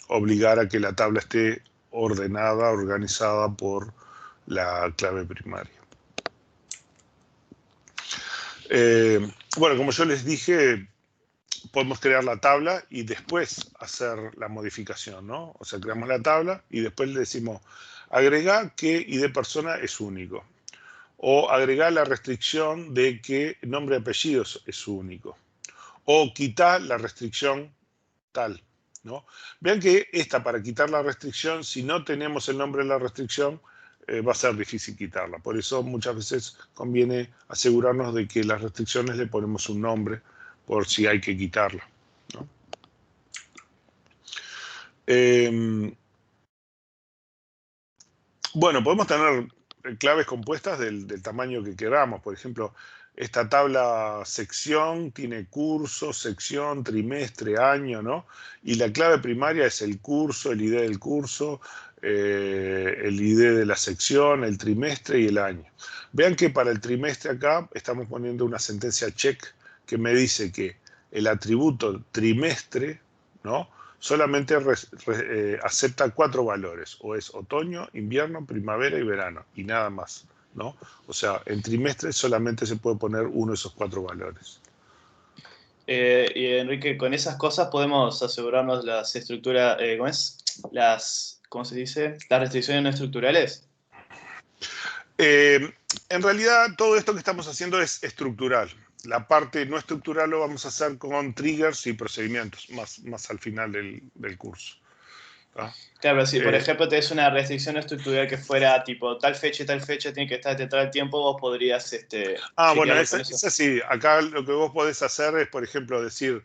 obligar a que la tabla esté ordenada, organizada por la clave primaria. Bueno, como yo les dije, podemos crear la tabla y después hacer la modificación, ¿no? O sea, creamos la tabla y después le decimos, agrega que ID persona es único. O agregar la restricción de que nombre y apellido es único. O quitar la restricción tal, ¿no? Vean que para quitar la restricción, si no tenemos el nombre de la restricción, va a ser difícil quitarla. Por eso muchas veces conviene asegurarnos de que las restricciones le ponemos un nombre por si hay que quitarla, ¿no? Bueno, podemos tener claves compuestas del tamaño que queramos. Por ejemplo, esta tabla sección tiene curso, sección, trimestre, año, ¿no? Y la clave primaria es el curso, el ID del curso, el ID de la sección, el trimestre y el año. Vean que para el trimestre acá estamos poniendo una sentencia check que me dice que el atributo trimestre, ¿no?, solamente acepta 4 valores, o es otoño, invierno, primavera y verano, y nada más, ¿no? O sea, en trimestre solamente se puede poner uno de esos 4 valores. Y Enrique, con esas cosas podemos asegurarnos las estructuras, ¿cómo se dice? Las restricciones no estructurales. En realidad, todo esto que estamos haciendo es estructural. La parte no estructural lo vamos a hacer con triggers y procedimientos, más al final del curso. ¿Ah? Claro, pero si por ejemplo tenés una restricción estructural que fuera tipo tal fecha y tal fecha tiene que estar de tal tiempo, vos podrías bueno, con eso. esa sí. Acá lo que vos podés hacer es, por ejemplo, decir,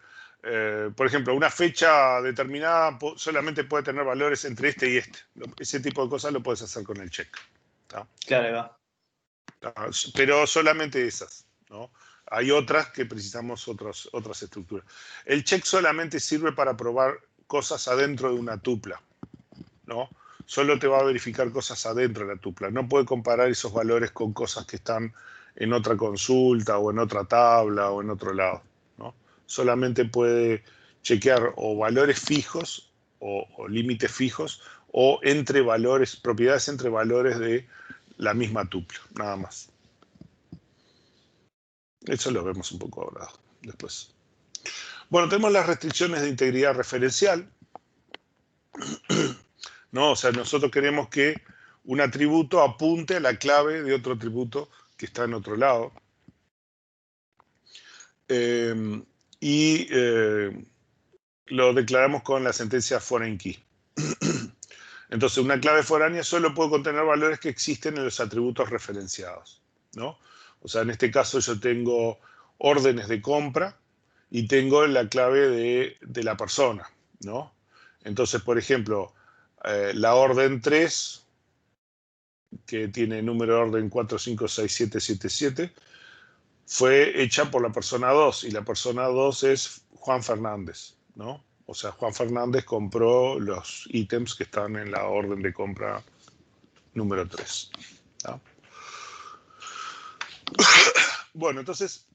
por ejemplo, una fecha determinada solamente puede tener valores entre este y este. Ese tipo de cosas lo puedes hacer con el check. ¿Tá? Claro, ahí va. Pero solamente esas, ¿no? Hay otras que precisamos otras estructuras. El check solamente sirve para probar cosas adentro de una tupla, ¿no? Solo te va a verificar cosas adentro de la tupla. No puede comparar esos valores con cosas que están en otra consulta o en otra tabla o en otro lado, ¿no? Solamente puede chequear o valores fijos o límites fijos o entre valores, propiedades entre valores de la misma tupla, nada más. Eso lo vemos un poco ahora después. Bueno, tenemos las restricciones de integridad referencial, ¿no? O sea, nosotros queremos que un atributo apunte a la clave de otro atributo que está en otro lado. Lo declaramos con la sentencia foreign key. Entonces, una clave foránea solo puede contener valores que existen en los atributos referenciados, ¿no? O sea, en este caso yo tengo órdenes de compra y tengo la clave de la persona, ¿no? Entonces, por ejemplo, la orden 3, que tiene número de orden 456777, fue hecha por la persona 2 y la persona 2 es Juan Fernández, ¿no? O sea, Juan Fernández compró los ítems que están en la orden de compra número 3. ¿No? Bueno, entonces,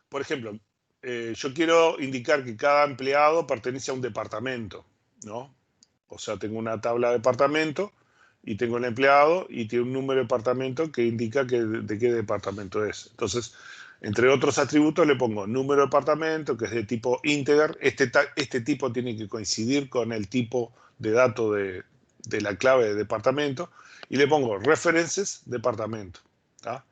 por ejemplo, yo quiero indicar que cada empleado pertenece a un departamento, ¿no? O sea, tengo una tabla de departamento y tengo el empleado y tiene un número de departamento que indica de qué departamento es. Entonces, entre otros atributos le pongo número de departamento, que es de tipo integer. Este tipo tiene que coincidir con el tipo de dato de la clave de departamento. Y le pongo references departamento. ¿Tá?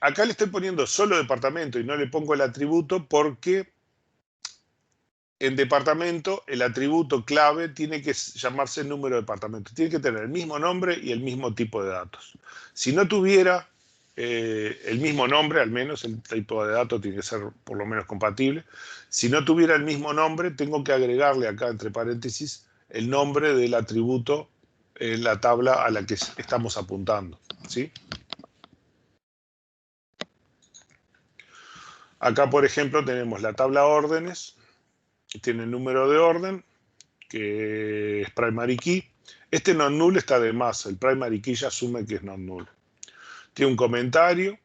Acá le estoy poniendo solo departamento y no le pongo el atributo porque en departamento el atributo clave tiene que llamarse número de departamento. Tiene que tener el mismo nombre y el mismo tipo de datos. Si no tuviera el mismo nombre, al menos el tipo de datos tiene que ser por lo menos compatible. Si no tuviera el mismo nombre, tengo que agregarle acá entre paréntesis el nombre del atributo en la tabla a la que estamos apuntando, ¿sí? Acá, por ejemplo, tenemos la tabla órdenes, tiene el número de orden, que es primary key. Este non null está de más, el primary key ya asume que es non null. Tiene un comentario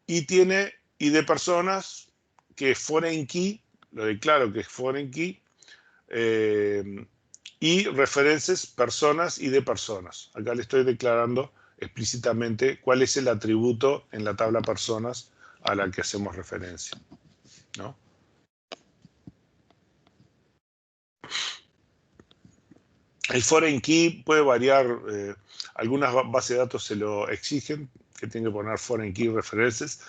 y tiene ID personas, que es foreign key, lo declaro que es foreign key, y referencias personas y de personas. Acá le estoy declarando explícitamente cuál es el atributo en la tabla personas a la que hacemos referencia, ¿no? El foreign key puede variar, algunas bases de datos se lo exigen, que tienen que poner foreign key references,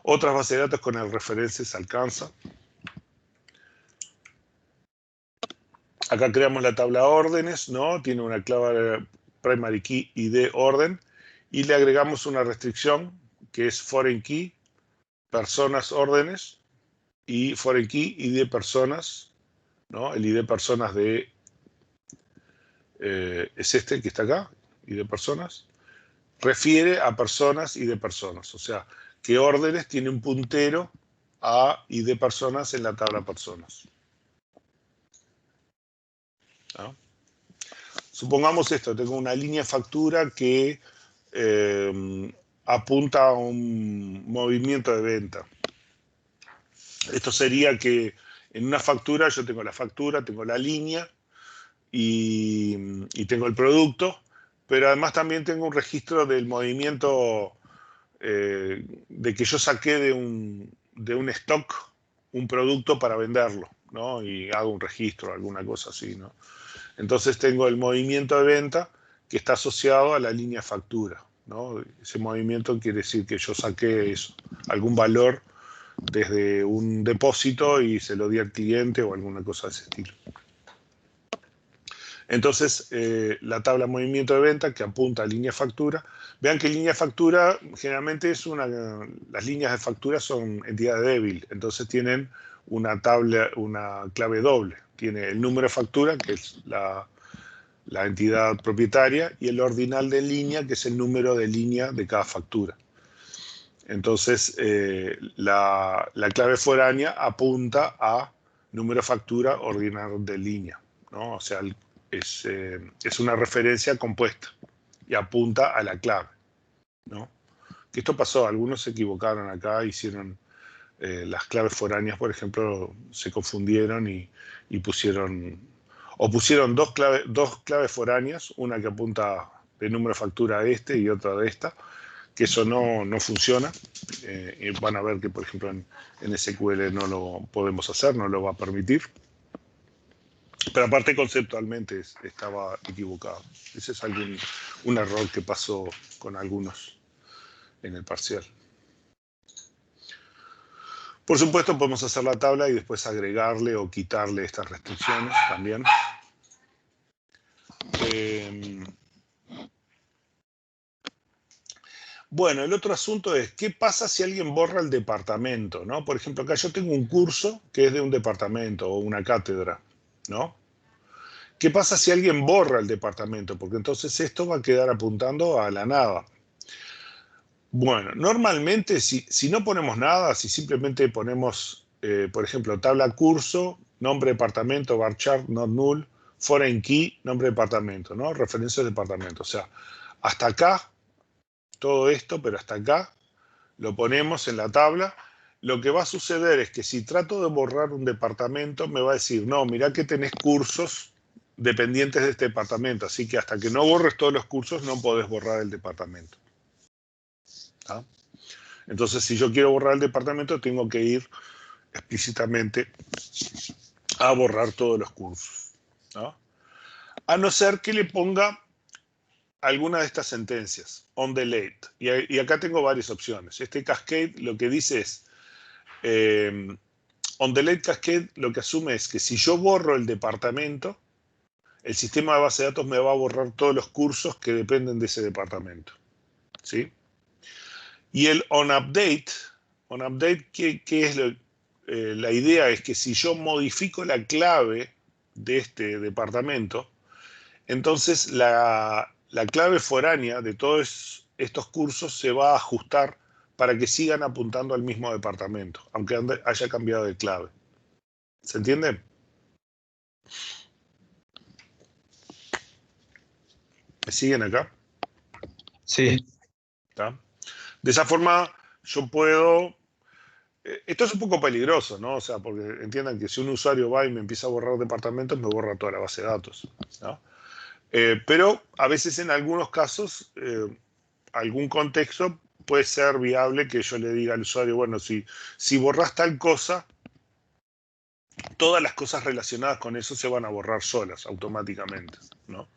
otras bases de datos con el references alcanza. Acá creamos la tabla órdenes, ¿no? Tiene una clave primary key ID orden y le agregamos una restricción que es foreign key personas órdenes y foreign key ID personas, ¿no? El ID personas de es este que está acá, ID personas, refiere a personas y de personas, o sea, que órdenes tiene un puntero a ID personas en la tabla personas. ¿No? Supongamos esto, tengo una línea de factura que apunta a un movimiento de venta. Esto sería que en una factura yo tengo la factura, tengo la línea y tengo el producto, pero además también tengo un registro del movimiento de que yo saqué de un stock un producto para venderlo, ¿no? Y hago un registro, alguna cosa así, ¿no? Entonces tengo el movimiento de venta que está asociado a la línea factura, ¿no? Ese movimiento quiere decir que yo saqué eso, algún valor desde un depósito y se lo di al cliente o alguna cosa de ese estilo. Entonces, la tabla de movimiento de venta que apunta a línea factura. Vean que línea factura generalmente es las líneas de factura son entidad débil, entonces tienen una clave doble. Tiene el número de factura, que es la entidad propietaria, y el ordinal de línea, que es el número de línea de cada factura. Entonces, la clave foránea apunta a número de factura ordinal de línea, ¿no? O sea, es una referencia compuesta y apunta a la clave, ¿no? Que esto pasó, algunos se equivocaron acá, hicieron las claves foráneas, por ejemplo, se confundieron y pusieron dos claves foráneas, una que apunta de número de factura a este y otra de esta, que eso no funciona. Y van a ver que, por ejemplo, en SQL no lo podemos hacer, no lo va a permitir. Pero aparte conceptualmente estaba equivocado. Ese es un error que pasó con algunos en el parcial. Por supuesto podemos hacer la tabla y después agregarle o quitarle estas restricciones también. Bueno, el otro asunto es, ¿qué pasa si alguien borra el departamento, ¿no? Por ejemplo, acá yo tengo un curso que es de un departamento o una cátedra, ¿no? ¿Qué pasa si alguien borra el departamento? Porque entonces esto va a quedar apuntando a la nada. Bueno, normalmente si no ponemos nada, si simplemente ponemos, por ejemplo, tabla curso, nombre departamento, varchar, not null, foreign key, nombre departamento, ¿no? Referencias de departamento. O sea, hasta acá, todo esto, pero hasta acá, lo ponemos en la tabla. Lo que va a suceder es que si trato de borrar un departamento, me va a decir, no, mirá que tenés cursos dependientes de este departamento, así que hasta que no borres todos los cursos no podés borrar el departamento. ¿Ah? Entonces, si yo quiero borrar el departamento, tengo que ir explícitamente a borrar todos los cursos, ¿no? A no ser que le ponga alguna de estas sentencias, on delete. Y acá tengo varias opciones. Este cascade lo que dice es, on delete cascade lo que asume es que si yo borro el departamento, el sistema de base de datos me va a borrar todos los cursos que dependen de ese departamento, ¿sí? Y el on update, ¿qué es la idea? Es que si yo modifico la clave de este departamento, entonces la clave foránea de todos estos cursos se va a ajustar para que sigan apuntando al mismo departamento, aunque haya cambiado de clave. ¿Se entiende? ¿Me siguen acá? Sí. ¿Está? De esa forma yo puedo... Esto es un poco peligroso, ¿no? O sea, porque entiendan que si un usuario va y me empieza a borrar departamentos, me borra toda la base de datos, ¿no? Pero a veces en algunos casos, algún contexto puede ser viable que yo le diga al usuario, bueno, si borras tal cosa, todas las cosas relacionadas con eso se van a borrar solas, automáticamente, ¿no?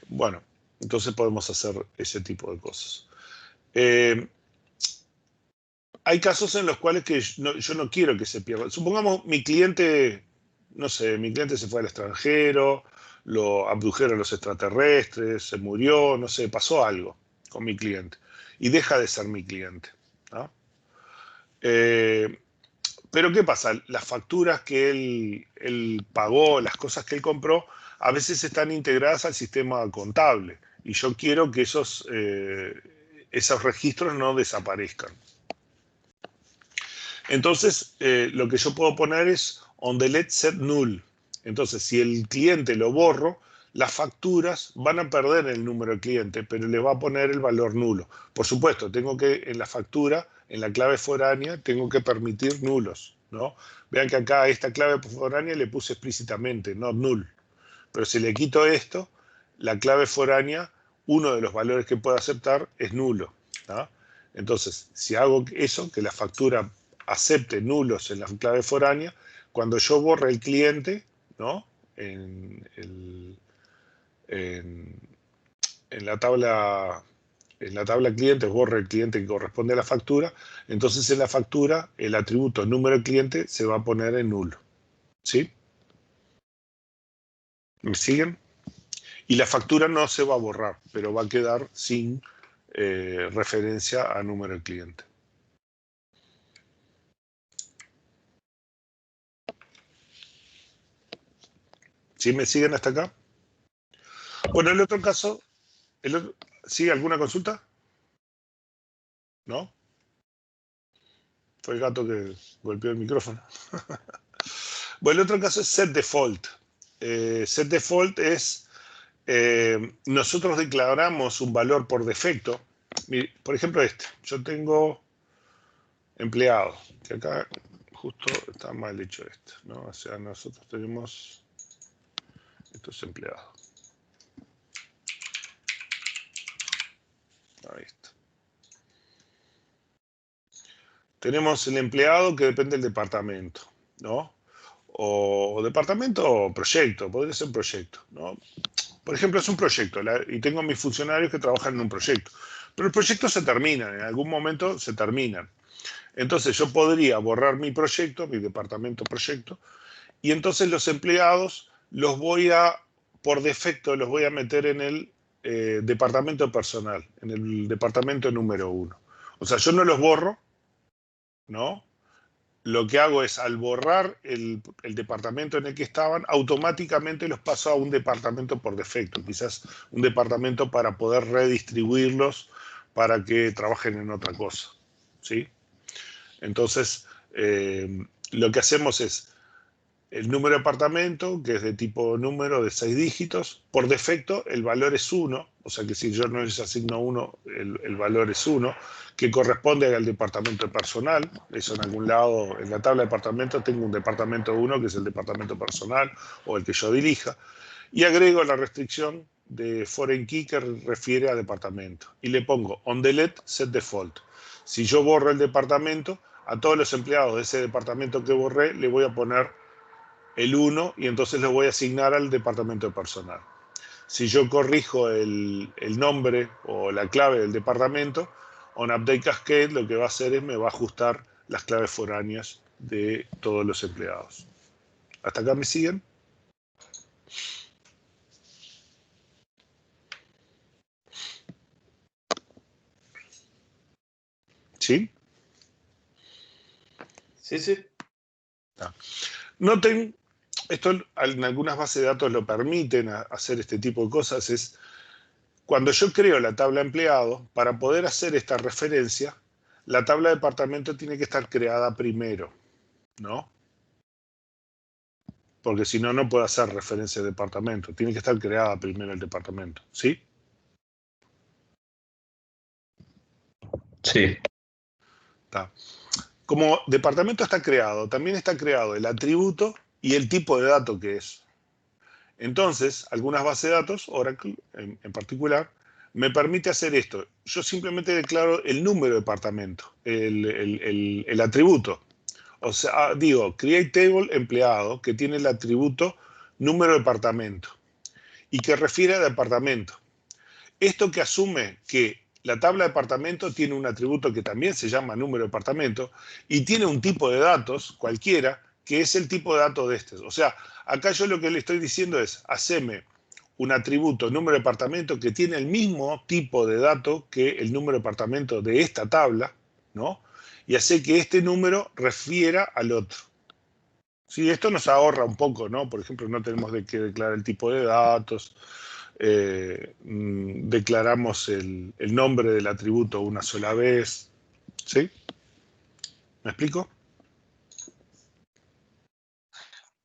Bueno, entonces podemos hacer ese tipo de cosas. Hay casos en los cuales yo no quiero que se pierda. Supongamos mi cliente, no sé, mi cliente se fue al extranjero, lo abdujeron los extraterrestres, se murió, no sé, pasó algo con mi cliente y deja de ser mi cliente, ¿no? Pero ¿qué pasa? Las facturas que él pagó, las cosas que él compró, a veces están integradas al sistema contable y yo quiero que esos registros no desaparezcan. Entonces, lo que yo puedo poner es on delete set null. Entonces, si el cliente lo borro, las facturas van a perder el número de cliente, pero le va a poner el valor nulo. Por supuesto, tengo que en la factura, en la clave foránea, tengo que permitir nulos, ¿no? Vean que acá a esta clave foránea le puse explícitamente, not null. Pero si le quito esto, la clave foránea, uno de los valores que puedo aceptar es nulo, ¿no? Entonces, si hago eso, que la factura acepte nulos en la clave foránea, cuando yo borre el cliente, ¿no? En la tabla clientes borre el cliente que corresponde a la factura, entonces en la factura el atributo número de cliente se va a poner en nulo, ¿sí? ¿Me siguen? Y la factura no se va a borrar, pero va a quedar sin referencia a número de cliente. ¿Sí me siguen hasta acá? Bueno, el otro caso, ¿sí? ¿Alguna consulta? ¿No? Fue el gato que golpeó el micrófono. Bueno, el otro caso es set default. Set default es, nosotros declaramos un valor por defecto. Por ejemplo, yo tengo empleado, que acá justo está mal hecho esto, ¿no? O sea, nosotros tenemos estos empleados. Ahí está. Tenemos el empleado que depende del departamento, ¿no? O departamento o proyecto, podría ser proyecto, ¿no? Por ejemplo, es un proyecto y tengo mis funcionarios que trabajan en un proyecto. Pero el proyecto se termina, en algún momento se termina. Entonces yo podría borrar mi proyecto, mi departamento proyecto, y entonces los empleados los voy a, por defecto, los voy a meter en el departamento personal, en el departamento número 1. O sea, yo no los borro, ¿no? Lo que hago es, al borrar el departamento en el que estaban, automáticamente los paso a un departamento por defecto, quizás un departamento para poder redistribuirlos para que trabajen en otra cosa, ¿sí? Entonces, lo que hacemos es, el número de apartamento, que es de tipo número de 6 dígitos, por defecto el valor es 1, o sea que si yo no les asigno 1, el valor es 1, que corresponde al departamento personal. Eso en algún lado, en la tabla de departamentos, tengo un departamento 1, que es el departamento personal, o el que yo dirija, y agrego la restricción de foreign key que refiere a departamento, y le pongo on delete set default. Si yo borro el departamento, a todos los empleados de ese departamento que borré le voy a poner el 1 y entonces le voy a asignar al departamento de personal. Si yo corrijo el nombre o la clave del departamento, on update cascade lo que va a hacer es me va a ajustar las claves foráneas de todos los empleados. ¿Hasta acá me siguen? ¿Sí? Sí, sí. Noten, esto en algunas bases de datos lo permiten hacer este tipo de cosas, es cuando yo creo la tabla empleado, para poder hacer esta referencia, la tabla de departamento tiene que estar creada primero, ¿no? Porque si no, no puedo hacer referencia de departamento. Tiene que estar creada primero el departamento, ¿sí? Sí. Está. Como departamento está creado, también está creado el atributo y el tipo de dato que es. Entonces, algunas bases de datos, Oracle en particular, me permite hacer esto. Yo simplemente declaro el número de departamento, el atributo. O sea, digo, create table empleado, que tiene el atributo número de departamento y que refiere a departamento. Esto que asume que la tabla de departamento tiene un atributo que también se llama número de departamento y tiene un tipo de datos, cualquiera, que es el tipo de datos de estos. O sea, acá yo lo que le estoy diciendo es, haceme un atributo número de departamento que tiene el mismo tipo de dato que el número de departamento de esta tabla, ¿no? Y hace que este número refiera al otro. Sí, esto nos ahorra un poco, ¿no? Por ejemplo, no tenemos que declarar el tipo de datos, declaramos el nombre del atributo una sola vez, ¿sí? ¿Me explico?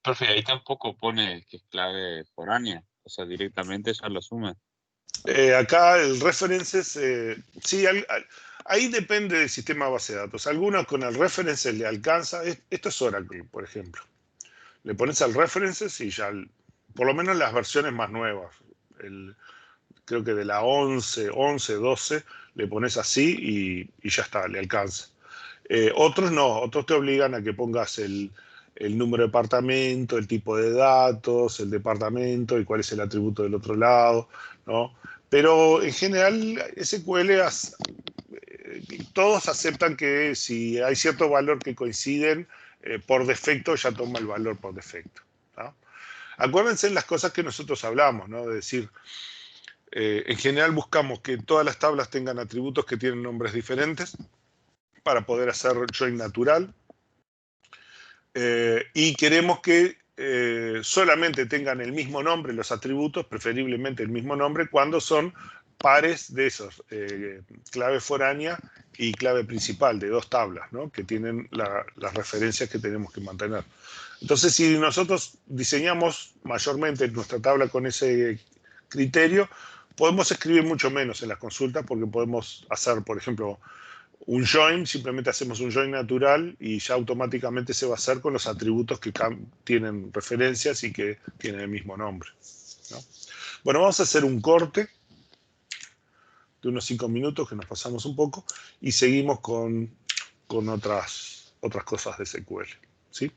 Profe, ahí tampoco pone que es clave foránea, o sea, directamente ya lo asume. Acá el references, sí, ahí depende del sistema de base de datos. Algunos con el references le alcanza, esto es Oracle, por ejemplo. Le pones al references y ya, por lo menos las versiones más nuevas, creo que de la 11, 12, le pones así y ya está, le alcanza. Otros no, otros te obligan a que pongas el número de departamento, el tipo de datos, el departamento y cuál es el atributo del otro lado, ¿no? Pero en general SQL todos aceptan que si hay cierto valor que coinciden, por defecto ya toma el valor por defecto, ¿no? Acuérdense en las cosas que nosotros hablamos, ¿no? De decir, en general buscamos que todas las tablas tengan atributos que tienen nombres diferentes para poder hacer join natural. Y queremos que solamente tengan el mismo nombre los atributos, preferiblemente el mismo nombre, cuando son pares de esos, clave foránea y clave principal, de dos tablas, ¿no? Que tienen las referencias que tenemos que mantener. Entonces, si nosotros diseñamos mayormente nuestra tabla con ese criterio, podemos escribir mucho menos en las consultas porque podemos hacer, por ejemplo, un join, simplemente hacemos un join natural y ya automáticamente se va a hacer con los atributos que tienen referencias y que tienen el mismo nombre, ¿no? Bueno, vamos a hacer un corte de unos 5 minutos que nos pasamos un poco y seguimos con otras cosas de SQL, ¿sí?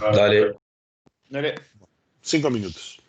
Dale. Dale. 5 minutos.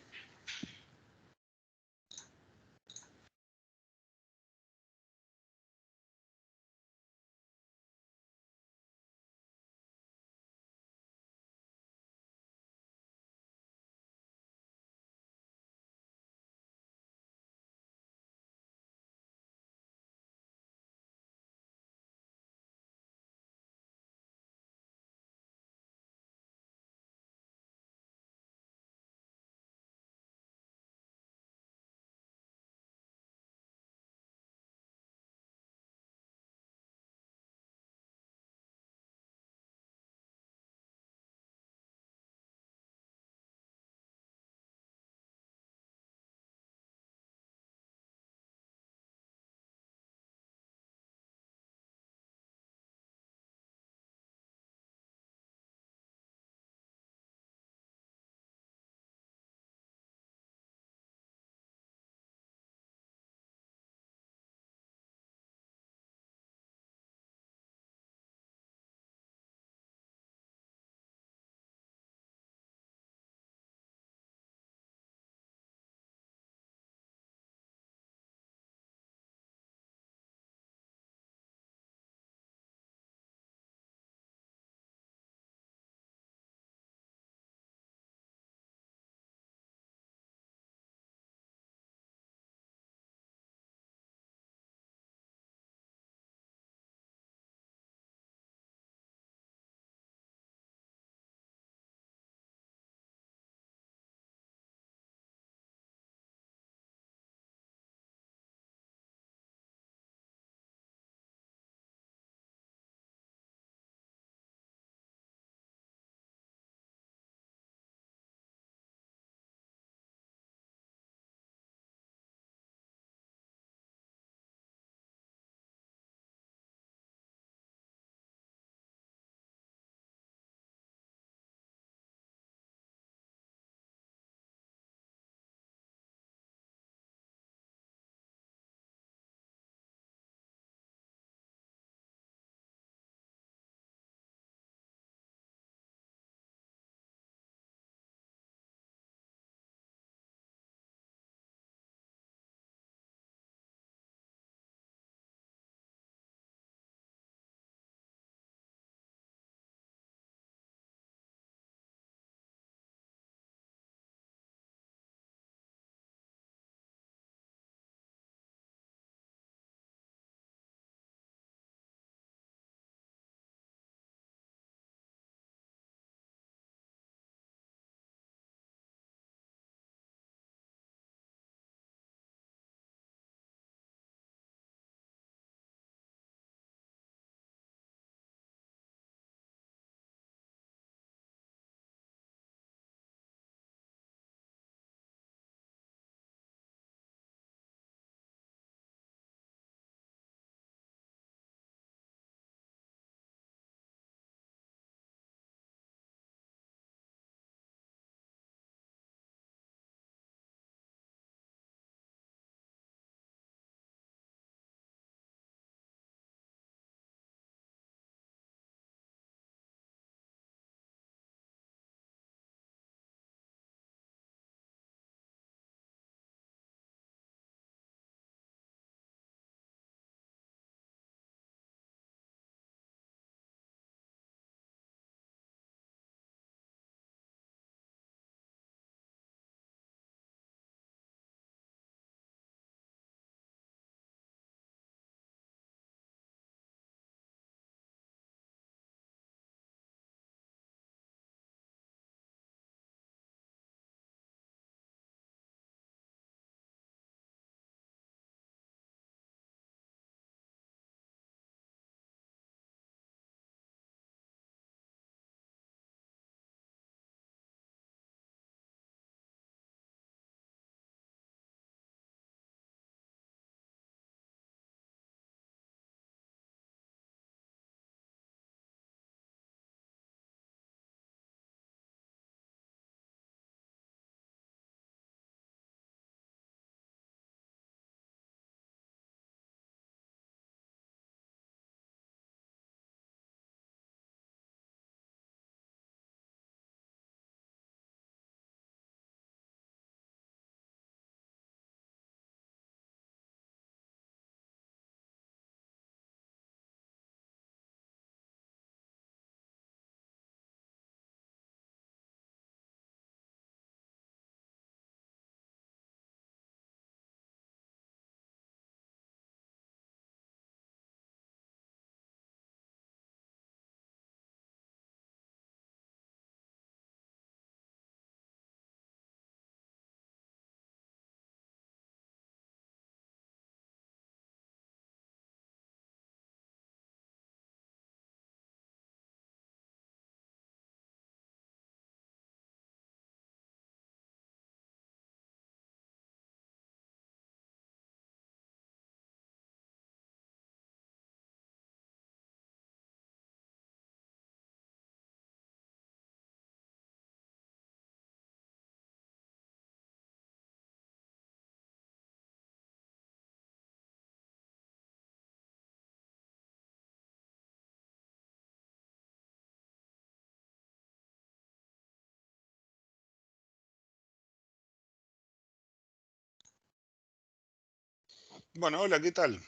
Bueno, hola, ¿qué tal?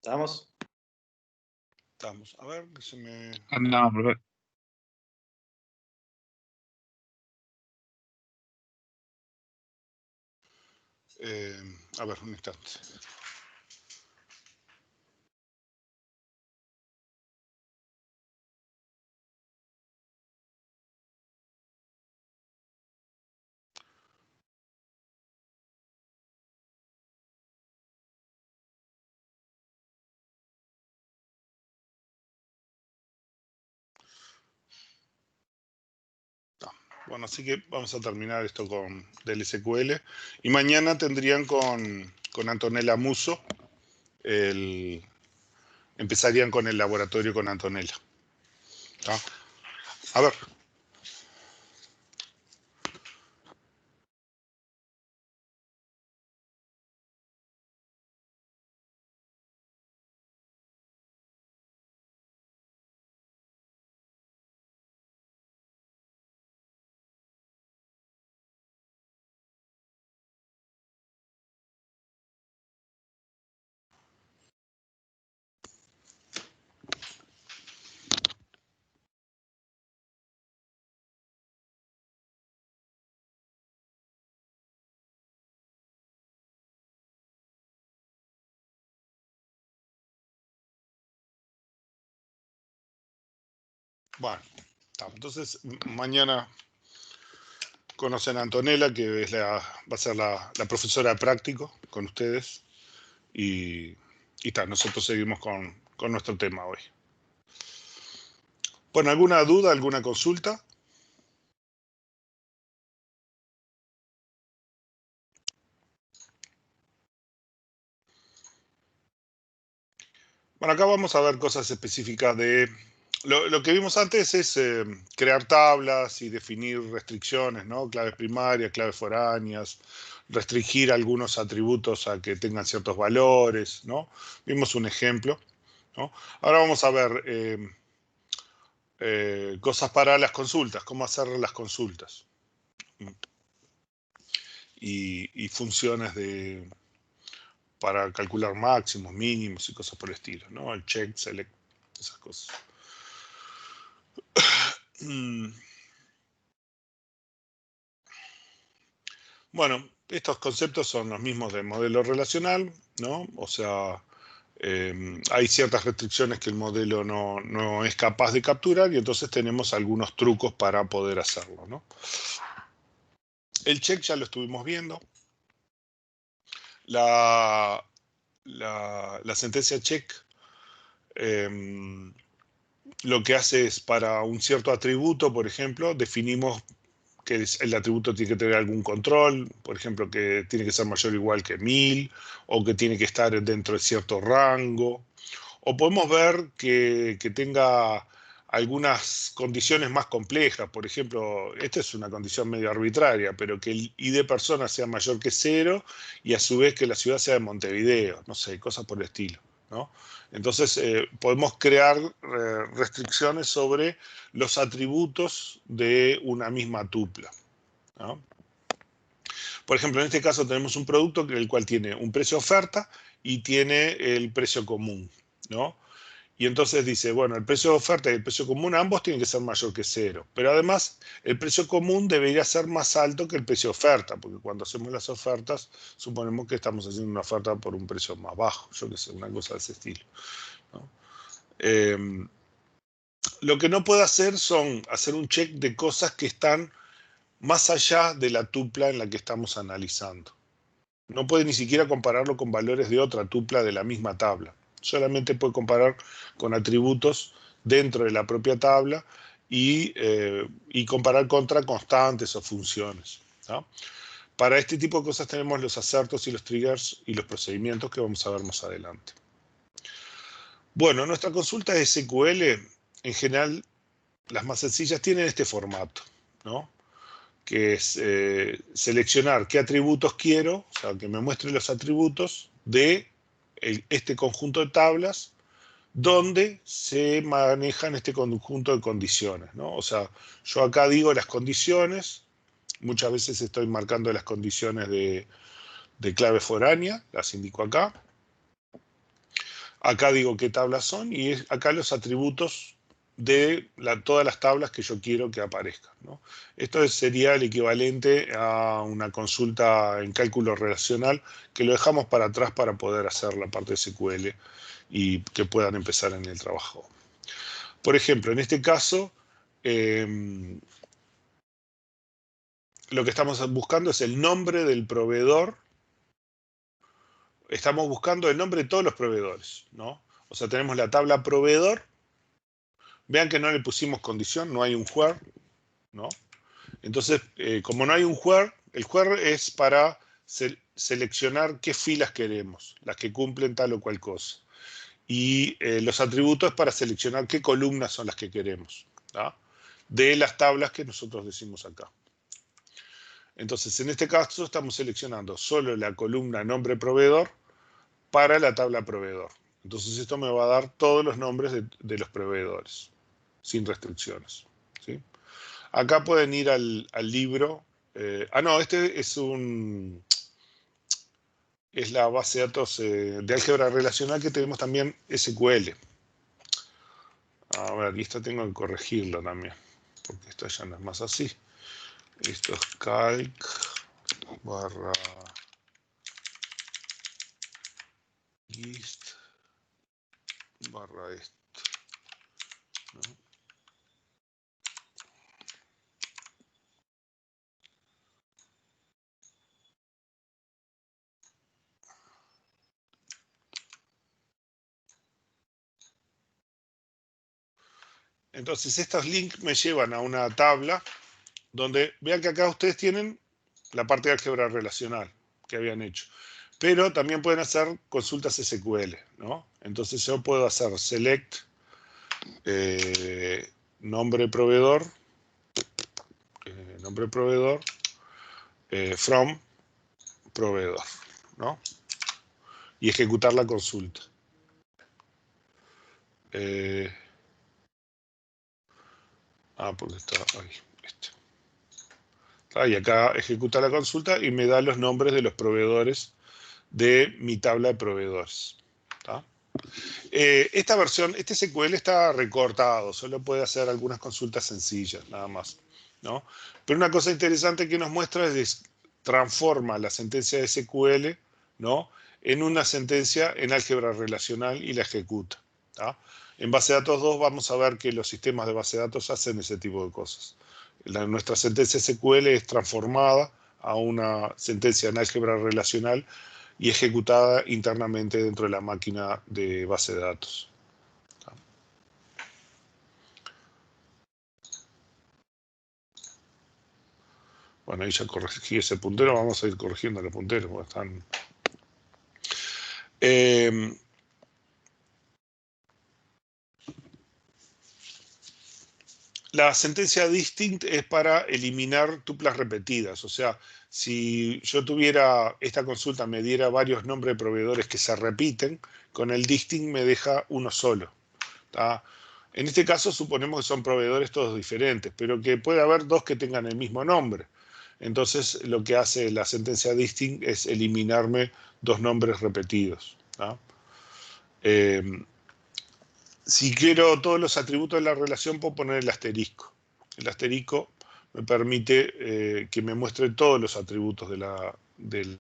¿Estamos? Estamos. A ver, que se me... No, profe. a ver, un instante. Bueno, así que vamos a terminar esto del SQL. Y mañana tendrían con Antonella Muso, empezarían con el laboratorio con Antonella. ¿Tá? A ver. Bueno, tá. Entonces mañana conocen a Antonella, que es va a ser la profesora de práctico con ustedes. Y tal, nosotros seguimos con nuestro tema hoy. Bueno, ¿alguna duda, alguna consulta? Bueno, acá vamos a ver cosas específicas de... Lo que vimos antes es crear tablas y definir restricciones, ¿no? Claves primarias, claves foráneas, restringir algunos atributos a que tengan ciertos valores, ¿no? Vimos un ejemplo, ¿no? Ahora vamos a ver cosas para las consultas, cómo hacer las consultas y funciones para calcular máximos, mínimos y cosas por el estilo, ¿no? El check, select, esas cosas. Bueno, estos conceptos son los mismos del modelo relacional, ¿no? O sea, hay ciertas restricciones que el modelo no es capaz de capturar y entonces tenemos algunos trucos para poder hacerlo, ¿no? El check ya lo estuvimos viendo. La sentencia check lo que hace es para un cierto atributo, por ejemplo, definimos que el atributo tiene que tener algún control, por ejemplo, que tiene que ser mayor o igual que 1000, o que tiene que estar dentro de cierto rango, o podemos ver que tenga algunas condiciones más complejas, por ejemplo, esta es una condición medio arbitraria, pero que el ID persona sea mayor que 0 y a su vez que la ciudad sea de Montevideo, no sé, cosas por el estilo, ¿no? Entonces, podemos crear restricciones sobre los atributos de una misma tupla, ¿no? Por ejemplo, en este caso tenemos un producto el cual tiene un precio oferta y tiene el precio común, ¿no? Y entonces dice, bueno, el precio de oferta y el precio común ambos tienen que ser mayor que 0. Pero además, el precio común debería ser más alto que el precio de oferta, porque cuando hacemos las ofertas, suponemos que estamos haciendo una oferta por un precio más bajo, yo qué sé, una cosa de ese estilo, ¿no? Lo que no puede hacer son hacer un check de cosas que están más allá de la tupla en la que estamos analizando. No puede ni siquiera compararlo con valores de otra tupla de la misma tabla. Solamente puede comparar con atributos dentro de la propia tabla y comparar contra constantes o funciones, ¿no? Para este tipo de cosas tenemos los acertos y los triggers y los procedimientos que vamos a ver más adelante. Bueno, nuestra consulta de SQL, en general, las más sencillas tienen este formato, ¿no? que es seleccionar qué atributos quiero, o sea, que me muestre los atributos de este conjunto de tablas donde se manejan este conjunto de condiciones, ¿no? O sea, yo acá digo las condiciones, muchas veces estoy marcando las condiciones de clave foránea, las indico acá. Acá digo qué tablas son y acá los atributos de todas las tablas que yo quiero que aparezcan, ¿no? Esto sería el equivalente a una consulta en cálculo relacional que lo dejamos para atrás para poder hacer la parte de SQL y que puedan empezar en el trabajo. Por ejemplo, en este caso, lo que estamos buscando es el nombre del proveedor. Estamos buscando el nombre de todos los proveedores, ¿no? O sea, tenemos la tabla proveedor. Vean que no le pusimos condición, no hay un where, ¿no? Entonces, como no hay un where, el where es para seleccionar qué filas queremos, las que cumplen tal o cual cosa. Y los atributos para seleccionar qué columnas son las que queremos, ¿no? De las tablas que nosotros decimos acá. Entonces, en este caso estamos seleccionando solo la columna nombre proveedor para la tabla proveedor. Entonces, esto me va a dar todos los nombres de los proveedores, sin restricciones, ¿sí? Acá pueden ir al libro. No, este es la base de datos de álgebra relacional que tenemos también SQL. A ver, y esto tengo que corregirlo también, porque esto ya no es más así. Esto es calc barra gist barra esto, ¿no? Entonces estos links me llevan a una tabla donde vean que acá ustedes tienen la parte de álgebra relacional que habían hecho. Pero también pueden hacer consultas SQL, ¿no? Entonces yo puedo hacer select nombre proveedor from proveedor, ¿no? Y ejecutar la consulta. Porque está ahí. Y acá ejecuta la consulta y me da los nombres de los proveedores de mi tabla de proveedores. ¿Tá? Esta versión, este SQL está recortado, solo puede hacer algunas consultas sencillas, nada más, ¿no? Pero una cosa interesante que nos muestra es que transforma la sentencia de SQL, ¿no?, en una sentencia en álgebra relacional y la ejecuta. ¿Tá? En base de datos 2 vamos a ver que los sistemas de base de datos hacen ese tipo de cosas. Nuestra sentencia SQL es transformada a una sentencia en álgebra relacional y ejecutada internamente dentro de la máquina de base de datos. Bueno, ahí ya corregí ese puntero, vamos a ir corrigiendo los punteros, porque están... La sentencia distinct es para eliminar tuplas repetidas, o sea, si yo tuviera esta consulta, me diera varios nombres de proveedores que se repiten, con el distinct me deja uno solo. ¿Tá? En este caso suponemos que son proveedores todos diferentes, pero que puede haber dos que tengan el mismo nombre. Entonces lo que hace la sentencia distinct es eliminarme dos nombres repetidos. ¿Tá? Si quiero todos los atributos de la relación, puedo poner el asterisco. El asterisco me permite que me muestre todos los atributos del...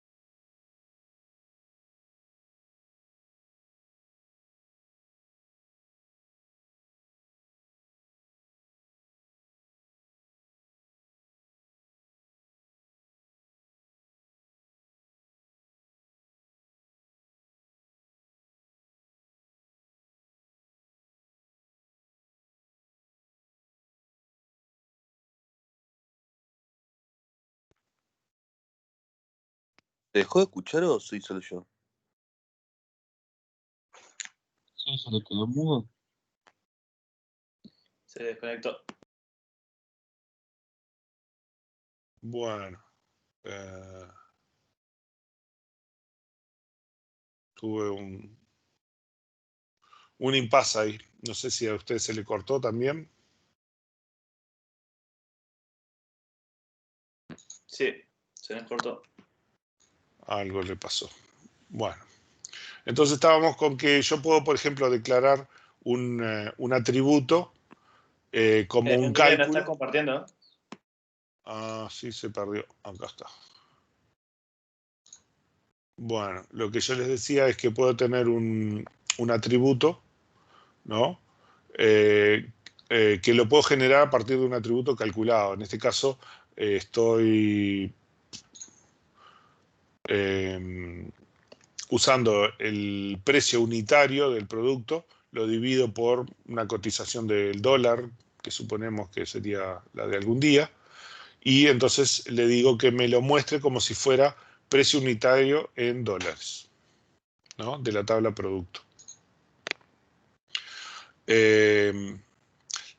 ¿Te dejó de escuchar o soy solo yo? Sí, se le quedó mudo. Se desconectó. Bueno. eh, tuve un impasse ahí. No sé si a usted se le cortó también. Sí, se nos cortó. Algo le pasó. Bueno. Entonces estábamos con que yo puedo, por ejemplo, declarar un atributo como un Enrique, ¿no estás cálculo. compartiendo? Ah, sí, se perdió. Acá está. Bueno, lo que yo les decía es que puedo tener un atributo, ¿no? Eh, que lo puedo generar a partir de un atributo calculado. En este caso, estoy eh, usando el precio unitario del producto, lo divido por una cotización del dólar, que suponemos que sería la de algún día, y entonces le digo que me lo muestre como si fuera precio unitario en dólares, ¿no? De la tabla producto.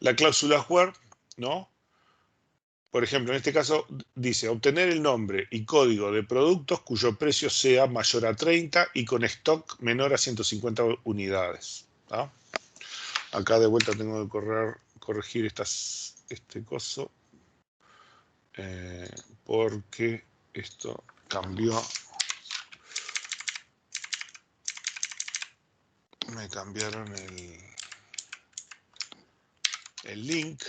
La cláusula where, ¿no? Por ejemplo, en este caso dice obtener el nombre y código de productos cuyo precio sea mayor a 30 y con stock menor a 150 unidades. ¿Ah? Acá de vuelta tengo que corregir este coso porque esto cambió. Me cambiaron el link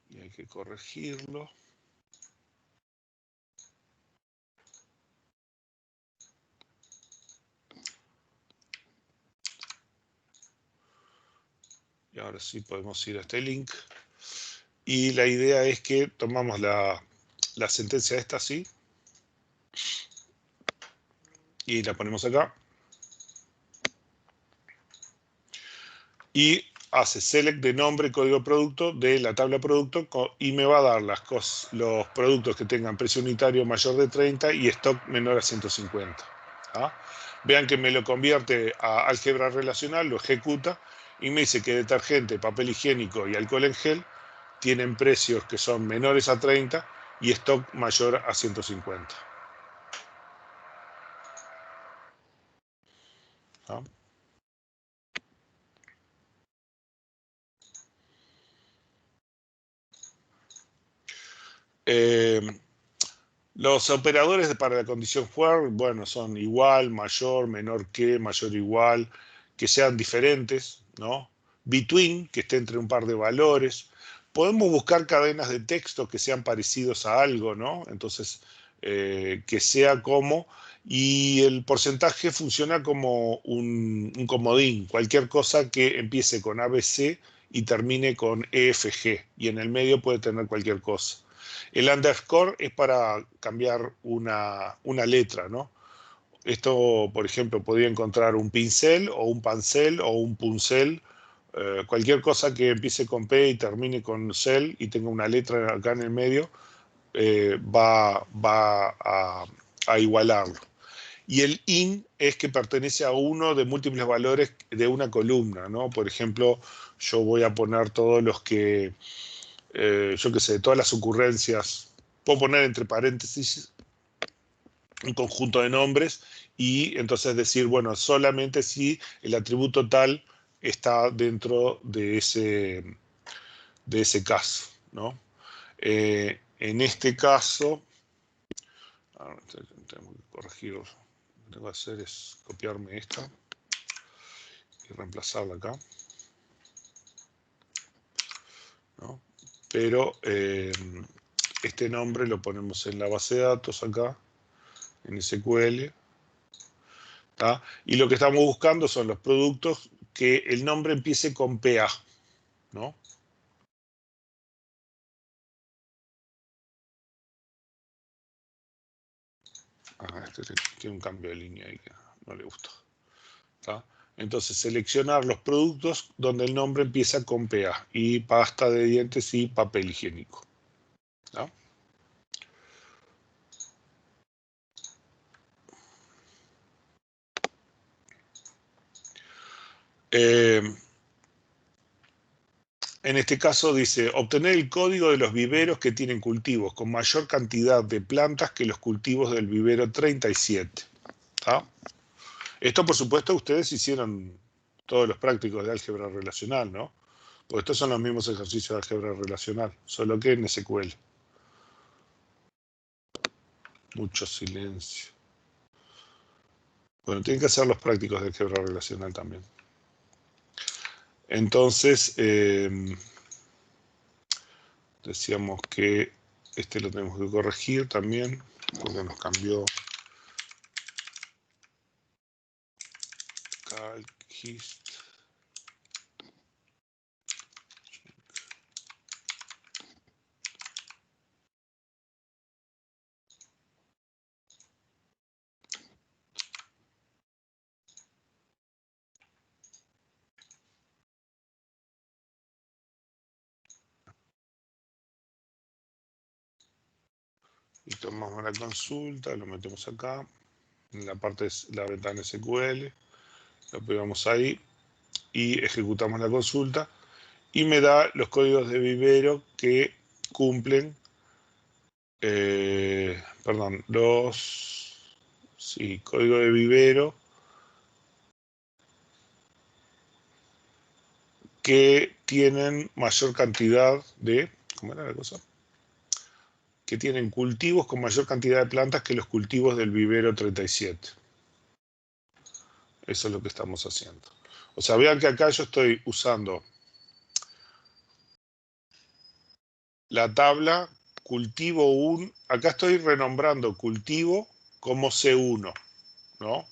y hay que corregirlo. Y ahora sí podemos ir a este link. Y la idea es que tomamos la sentencia esta así y la ponemos acá. Y hace select de nombre, código producto de la tabla producto y me va a dar los productos que tengan precio unitario mayor de 30 y stock menor a 150. ¿Ah? Vean que me lo convierte a álgebra relacional, lo ejecuta y me dice que detergente, papel higiénico y alcohol en gel tienen precios que son menores a 30 y stock mayor a 150. ¿Ah? Los operadores para la condición where, bueno, son igual, mayor, menor que, mayor, igual, que sean diferentes, ¿no? Between, que esté entre un par de valores. Podemos buscar cadenas de texto que sean parecidos a algo, ¿no? Entonces, que sea como, y el porcentaje funciona como un comodín, cualquier cosa que empiece con ABC y termine con EFG, y en el medio puede tener cualquier cosa. El underscore es para cambiar una letra, ¿no? Esto, por ejemplo, podría encontrar un pincel o un pancel o un puncel, cualquier cosa que empiece con P y termine con cel y tenga una letra acá en el medio, va a igualarlo. Y el in es que pertenece a uno de múltiples valores de una columna, ¿no? Por ejemplo, yo voy a poner todos los que yo qué sé, todas las ocurrencias, puedo poner entre paréntesis un conjunto de nombres y entonces decir, bueno, solamente si el atributo tal está dentro de ese caso, ¿no? En este caso, tengo que corregir, lo que tengo que hacer es copiarme esta y reemplazarla acá, ¿no? Pero este nombre lo ponemos en la base de datos acá, en SQL, ¿tá? Y lo que estamos buscando son los productos que el nombre empiece con PA, ¿no? Este tiene un cambio de línea ahí que no le gusta, ¿tá? Entonces, seleccionar los productos donde el nombre empieza con PA y pasta de dientes y papel higiénico, ¿tá? En este caso dice, obtener el código de los viveros que tienen cultivos con mayor cantidad de plantas que los cultivos del vivero 37. ¿Tá? Esto, por supuesto, ustedes hicieron todos los prácticos de álgebra relacional, ¿no? Porque estos son los mismos ejercicios de álgebra relacional, solo que en SQL. Mucho silencio. Bueno, tienen que hacer los prácticos de álgebra relacional también. Entonces, decíamos que este lo tenemos que corregir también, porque nos cambió calc, hist. Y tomamos la consulta, lo metemos acá, en la parte, la ventana SQL, lo pegamos ahí y ejecutamos la consulta y me da los códigos de vivero que cumplen, perdón, código de vivero que tienen mayor cantidad de, ¿cómo era la cosa? Que tienen cultivos con mayor cantidad de plantas que los cultivos del vivero 37. Eso es lo que estamos haciendo. O sea, vean que acá yo estoy usando la tabla cultivo 1, acá estoy renombrando cultivo como C1, ¿no?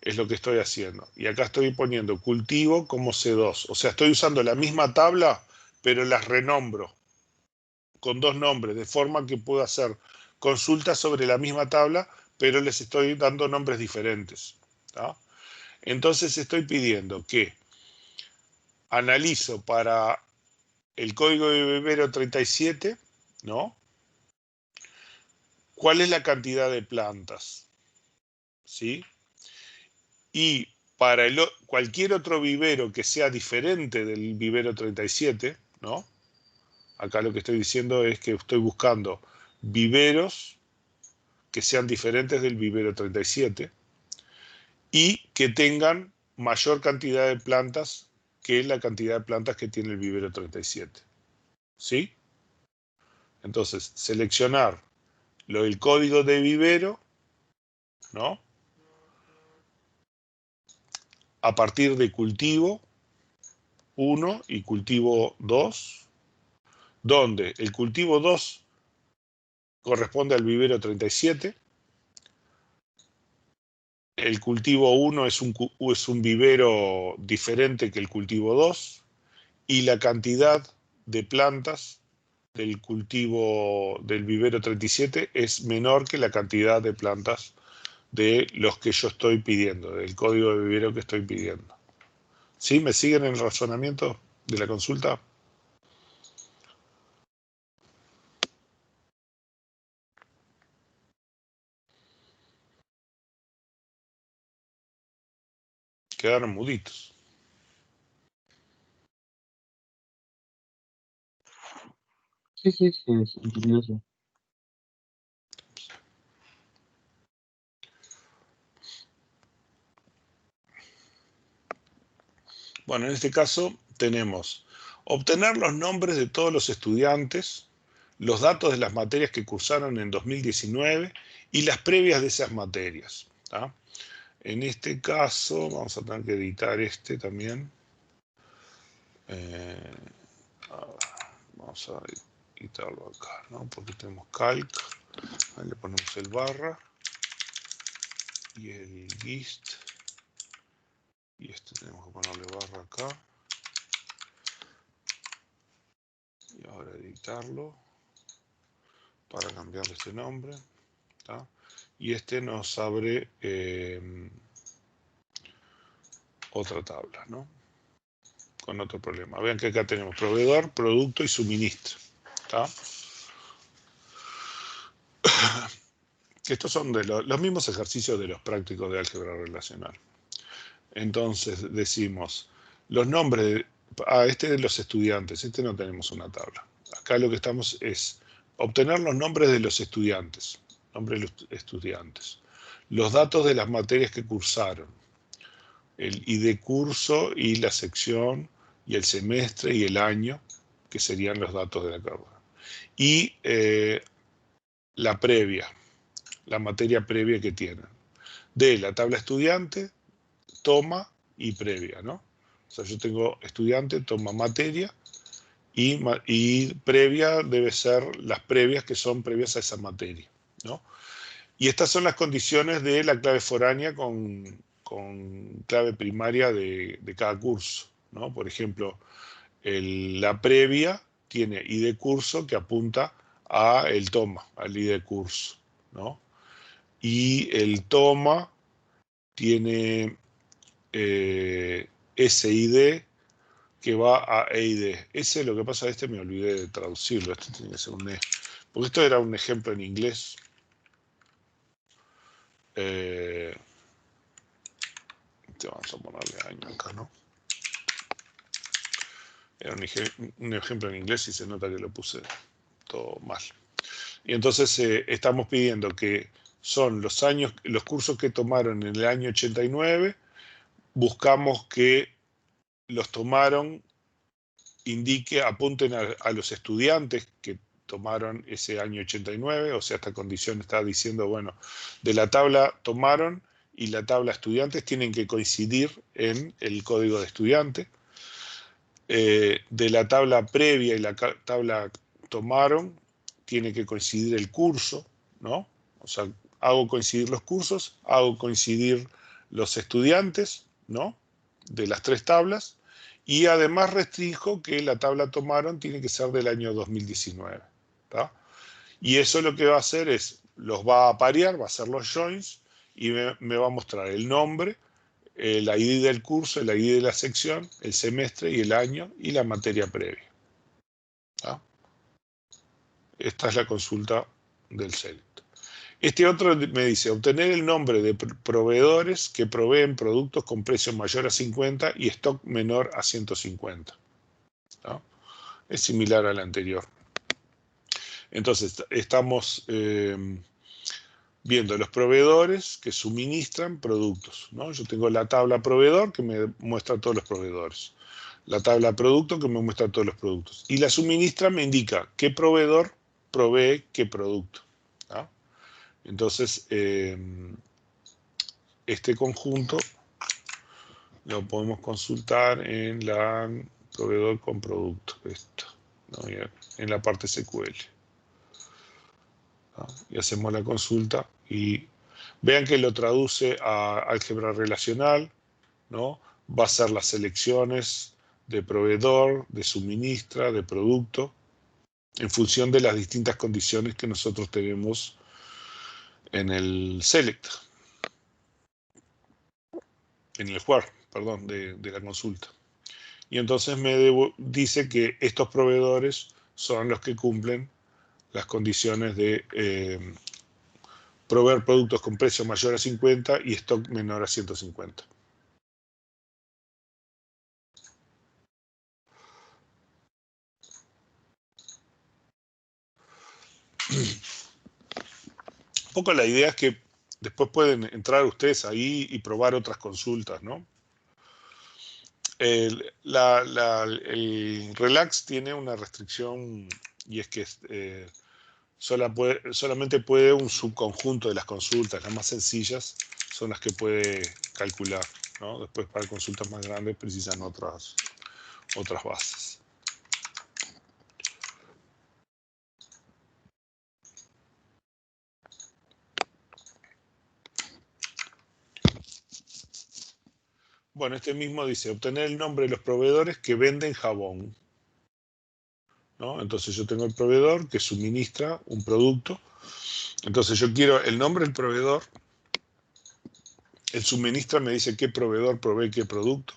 Es lo que estoy haciendo. Y acá estoy poniendo cultivo como C2. O sea, estoy usando la misma tabla, pero las renombro con dos nombres, de forma que puedo hacer consultas sobre la misma tabla, pero les estoy dando nombres diferentes, ¿tá? Entonces estoy pidiendo que analizo para el código de vivero 37, ¿no? ¿Cuál es la cantidad de plantas? ¿Sí? Y para cualquier otro vivero que sea diferente del vivero 37, ¿no? Acá lo que estoy diciendo es que estoy buscando viveros que sean diferentes del vivero 37 y que tengan mayor cantidad de plantas que la cantidad de plantas que tiene el vivero 37. ¿Sí? Entonces, seleccionar el código de vivero, ¿no? A partir de cultivo 1 y cultivo 2, donde el cultivo 2 corresponde al vivero 37, el cultivo 1 es un vivero diferente que el cultivo 2, y la cantidad de plantas del cultivo del vivero 37 es menor que la cantidad de plantas de los que yo estoy pidiendo, del código de vivero que estoy pidiendo. ¿Sí? ¿Me siguen en el razonamiento de la consulta? Quedaron muditos. Sí, sí, sí, es curioso. Bueno, en este caso tenemos obtener los nombres de todos los estudiantes, los datos de las materias que cursaron en 2019 y las previas de esas materias, ¿tá? En este caso vamos a tener que editar este también. Vamos a editarlo acá, ¿no? Porque tenemos calc, ahí le ponemos el barra y el gist, y este tenemos que ponerle barra acá, y ahora editarlo para cambiarle este nombre, ¿tá? Y este nos abre otra tabla, ¿no? Con otro problema. Vean que acá tenemos proveedor, producto y suministro, ¿tá? Estos son de los mismos ejercicios de los prácticos de álgebra relacional. Entonces decimos, los nombres este de los estudiantes, este no tenemos una tabla. Acá lo que estamos es obtener los nombres de los estudiantes, los datos de las materias que cursaron, el ID curso y la sección y el semestre y el año, que serían los datos de la carrera. Y la previa, la materia previa que tienen, de la tabla estudiante, toma y previa, ¿no? O sea, yo tengo estudiante, toma materia, y previa debe ser las previas que son previas a esa materia, ¿no? Y estas son las condiciones de la clave foránea con clave primaria de cada curso, ¿no? Por ejemplo, la previa tiene ID curso que apunta a el toma, al ID curso, ¿no? Y el toma tiene SID que va a EID. Ese, lo que pasa, me olvidé de traducirlo. Este tiene que ser porque esto era un ejemplo en inglés. Vamos a ponerle año acá, ¿no? Era un ejemplo en inglés y se nota que lo puse todo mal. Y entonces estamos pidiendo que son los cursos que tomaron en el año 89. Buscamos que los tomaron, apunten a los estudiantes que tomaron ese año 89, o sea, esta condición está diciendo, bueno, de la tabla tomaron y la tabla estudiantes tienen que coincidir en el código de estudiante. De la tabla previa y la tabla tomaron, tiene que coincidir el curso, ¿no? O sea, hago coincidir los cursos, hago coincidir los estudiantes, ¿no? De las tres tablas, y además restringo que la tabla tomaron tiene que ser del año 2019, ¿tá? Y eso lo que va a hacer es, los va a parear, va a hacer los joins, y me va a mostrar el nombre, el ID del curso, el ID de la sección, el semestre y el año y la materia previa, ¿tá? Esta es la consulta del Select. Este otro me dice, obtener el nombre de proveedores que proveen productos con precio mayor a 50 y stock menor a 150. ¿No? Es similar al anterior. Entonces, estamos viendo los proveedores que suministran productos, ¿no? Yo tengo la tabla proveedor que me muestra todos los proveedores. La tabla producto que me muestra todos los productos. Y la suministra me indica qué proveedor provee qué producto. ¿No? Entonces, este conjunto lo podemos consultar en la proveedor con producto, esto, ¿no? En la parte SQL. ¿No? Y hacemos la consulta y vean que lo traduce a álgebra relacional, ¿no? Va a ser las selecciones de proveedor, de suministra, de producto, en función de las distintas condiciones que nosotros tenemos en el select, en el where, perdón, de la consulta. Y entonces me dice que estos proveedores son los que cumplen las condiciones de proveer productos con precio mayor a 50 y stock menor a 150. Un poco la idea es que después pueden entrar ustedes ahí y probar otras consultas, ¿no? El relax tiene una restricción y es que solamente puede un subconjunto de las consultas. Las más sencillas son las que puede calcular, ¿no? Después para consultas más grandes precisan otras bases. Bueno, este mismo dice, obtener el nombre de los proveedores que venden jabón, ¿no? Entonces yo tengo el proveedor que suministra un producto. Entonces yo quiero el nombre del proveedor. El suministra me dice qué proveedor provee qué producto.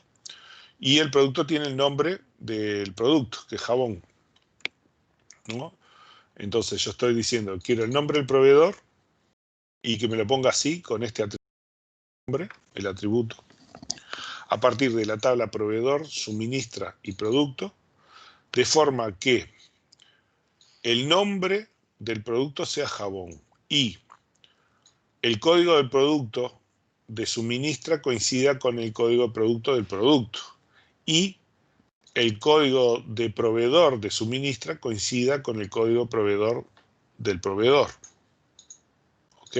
Y el producto tiene el nombre del producto, que es jabón, ¿no? Entonces yo estoy diciendo, quiero el nombre del proveedor y que me lo ponga así, con este atributo, el atributo. a partir de la tabla proveedor, suministra y producto, de forma que el nombre del producto sea jabón y el código del producto de suministra coincida con el código de producto del producto y el código de proveedor de suministra coincida con el código proveedor del proveedor. ¿Ok?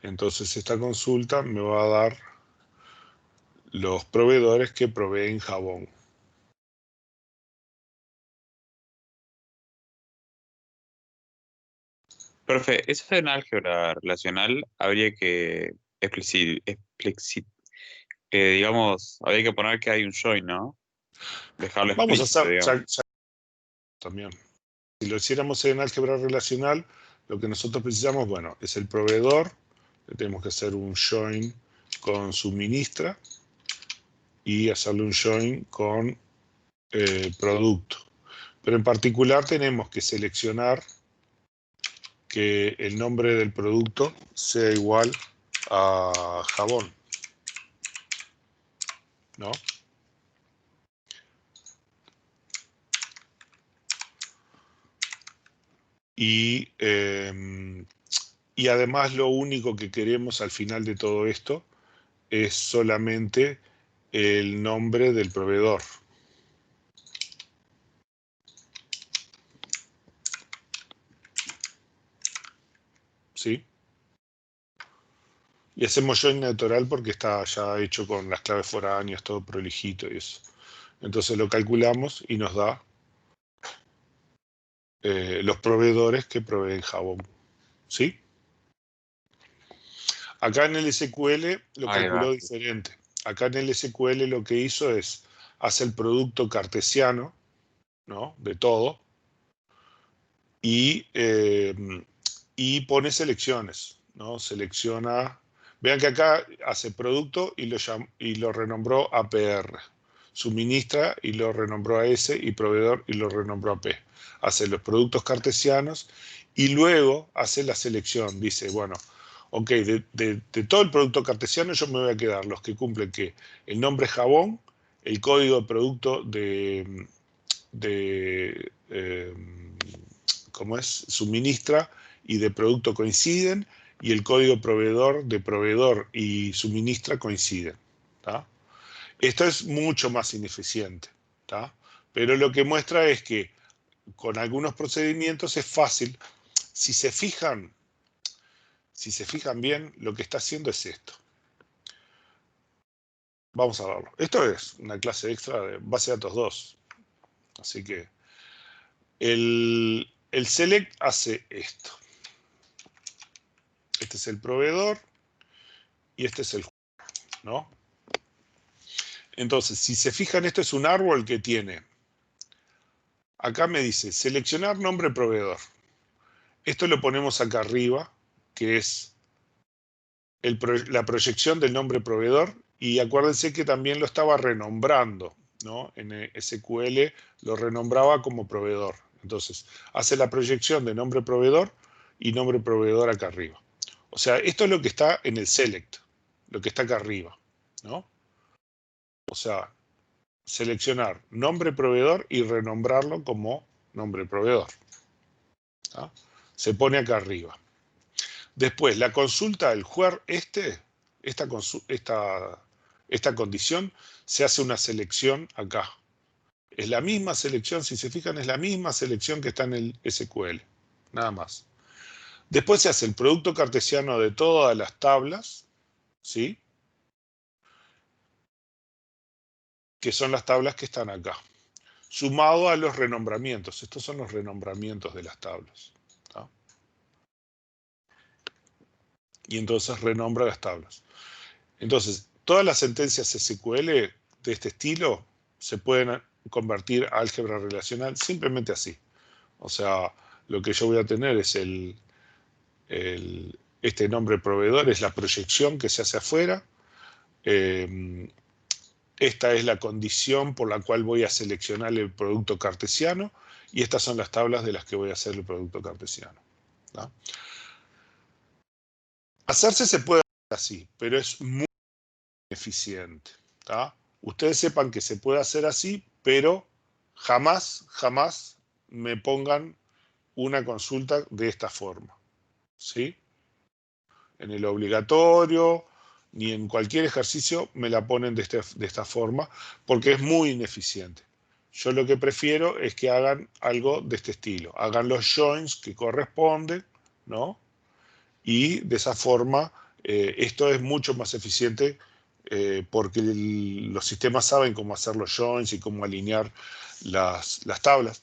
Entonces esta consulta me va a dar los proveedores que proveen jabón. Profe, eso en álgebra relacional habría que digamos, habría que poner que hay un join, ¿no? Dejarlo Vamos a explícito, hacer digamos. también. Si lo hiciéramos en álgebra relacional, lo que nosotros precisamos, bueno, es el proveedor, le tenemos que hacer un join con suministra y hacerle un join con producto. Pero en particular tenemos que seleccionar que el nombre del producto sea igual a jabón, ¿no? Y además lo único que queremos al final de todo esto es solamente el nombre del proveedor. ¿Sí? Y hacemos join natural porque está ya hecho con las claves foráneas, todo prolijito y eso. Entonces lo calculamos y nos da los proveedores que proveen jabón. ¿Sí? Acá en el SQL lo Ahí calculó va. diferente. Acá en el SQL lo que hizo es, hace el producto cartesiano, ¿no? De todo, y pone selecciones, ¿no? Selecciona, vean que acá hace producto y lo renombró APR, suministra y lo renombró a S, y proveedor y lo renombró a P. Hace los productos cartesianos y luego hace la selección, dice, bueno, ok, de todo el producto cartesiano yo me voy a quedar los que cumplen que el nombre es jabón, el código de producto ¿cómo es? Suministra y de producto coinciden, y el código proveedor de proveedor y suministra coinciden. ¿Tá? Esto es mucho más ineficiente, ¿tá? Pero lo que muestra es que con algunos procedimientos es fácil. Si se fijan bien, lo que está haciendo es esto. Vamos a verlo. Esto es una clase extra de base de datos 2. Así que el select hace esto. Este es el proveedor y este es el jugador, ¿no? Entonces, si se fijan, esto es un árbol que tiene. Acá me dice seleccionar nombre proveedor. Esto lo ponemos acá arriba, que es la proyección del nombre proveedor, y acuérdense que también lo estaba renombrando, ¿no? En SQL lo renombraba como proveedor. Entonces, hace la proyección de nombre proveedor y nombre proveedor acá arriba. O sea, esto es lo que está en el select, lo que está acá arriba, ¿no? O sea, seleccionar nombre proveedor y renombrarlo como nombre proveedor. ¿Tá? Se pone acá arriba. Después, la consulta del where esta condición, se hace una selección acá. Es la misma selección, si se fijan, es la misma selección que está en el SQL. Nada más. Después se hace el producto cartesiano de todas las tablas, ¿sí? Que son las tablas que están acá, sumado a los renombramientos. Estos son los renombramientos de las tablas. ¿Tá? Y entonces renombra las tablas. Entonces, todas las sentencias SQL de este estilo se pueden convertir a álgebra relacional simplemente así. O sea, lo que yo voy a tener es este nombre proveedor, es la proyección que se hace afuera, esta es la condición por la cual voy a seleccionar el producto cartesiano, y estas son las tablas de las que voy a hacer el producto cartesiano. ¿No? Hacerse se puede hacer así, pero es muy eficiente. ¿Tá? Ustedes sepan que se puede hacer así, pero jamás me pongan una consulta de esta forma. ¿Sí? En el obligatorio, ni en cualquier ejercicio me la ponen de esta forma, porque es muy ineficiente. Yo lo que prefiero es que hagan algo de este estilo. Hagan los joins que corresponden, ¿no? Y de esa forma, esto es mucho más eficiente porque los sistemas saben cómo hacer los joins y cómo alinear las tablas.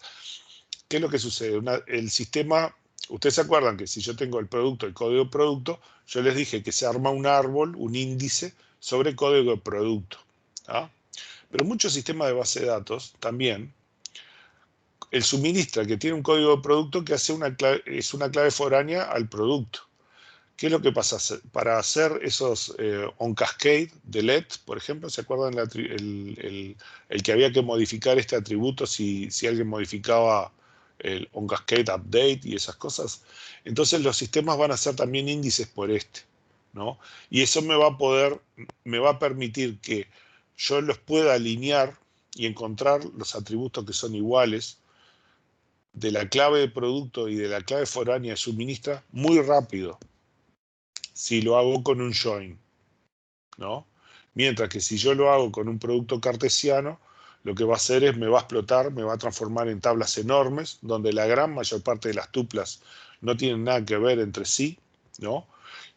¿Qué es lo que sucede? El sistema, ustedes se acuerdan que si yo tengo el producto, el código producto, yo les dije que se arma un árbol, un índice sobre código de producto. ¿Ah? Pero muchos sistemas de base de datos también, el suministra que tiene un código de producto que hace es una clave foránea al producto. ¿Qué es lo que pasa? Para hacer esos on cascade delete, por ejemplo, ¿se acuerdan el que había que modificar este atributo si alguien modificaba el on cascade update y esas cosas? Entonces los sistemas van a hacer también índices por este, ¿no? Y eso me va a permitir que yo los pueda alinear y encontrar los atributos que son iguales de la clave de producto y de la clave foránea de suministra muy rápido, si lo hago con un join, ¿no? Mientras que si yo lo hago con un producto cartesiano, lo que va a hacer es me va a explotar, me va a transformar en tablas enormes, donde la gran mayor parte de las tuplas no tienen nada que ver entre sí, ¿no?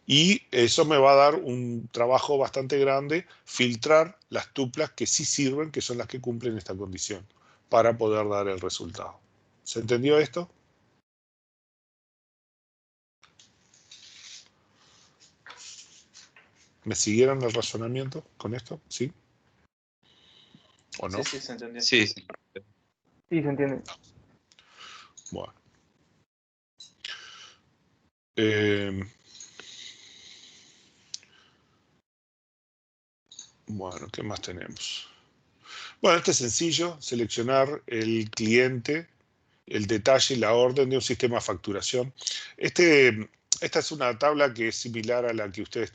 Y eso me va a dar un trabajo bastante grande, filtrar las tuplas que sí sirven, que son las que cumplen esta condición, para poder dar el resultado. ¿Se entendió esto? ¿Me siguieron el razonamiento con esto? ¿Sí? ¿O no? Sí, se entendió. Sí. Sí, se entiende. Bueno. Bueno, ¿qué más tenemos? Bueno, este es sencillo, seleccionar el cliente, el detalle y la orden de un sistema de facturación. Esta es una tabla que es similar a la que ustedes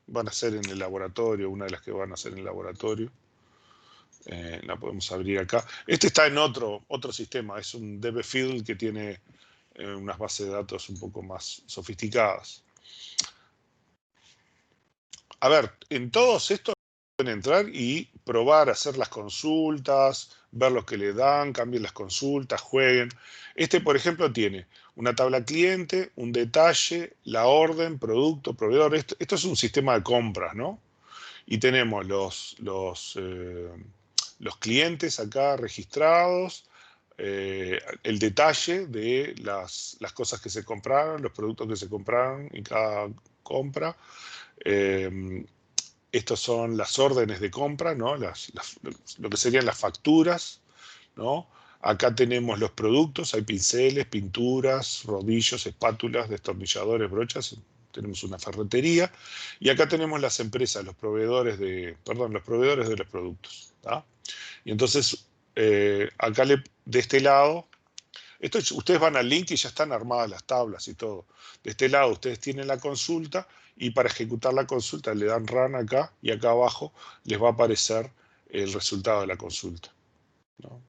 van a hacer en el laboratorio, una de las que van a hacer en el laboratorio. La podemos abrir acá. Este está en otro sistema, es un DBField que tiene unas bases de datos un poco más sofisticadas. A ver, en todos estos pueden entrar y probar, hacer las consultas, ver lo que le dan, cambien las consultas, jueguen. Este, por ejemplo, tiene una tabla cliente, un detalle, la orden, producto, proveedor. Esto es un sistema de compras, ¿no? Y tenemos los clientes acá registrados, el detalle de las cosas que se compraron, los productos que se compraron en cada compra. Estos son las órdenes de compra, ¿no? Lo que serían las facturas, ¿no? Acá tenemos los productos, hay pinceles, pinturas, rodillos, espátulas, destornilladores, brochas, tenemos una ferretería, y acá tenemos las empresas, los proveedores de los productos, ¿tá? Y entonces, acá de este lado, ustedes van al link y ya están armadas las tablas y todo. De este lado ustedes tienen la consulta y para ejecutar la consulta le dan run acá y acá abajo les va a aparecer el resultado de la consulta, ¿no?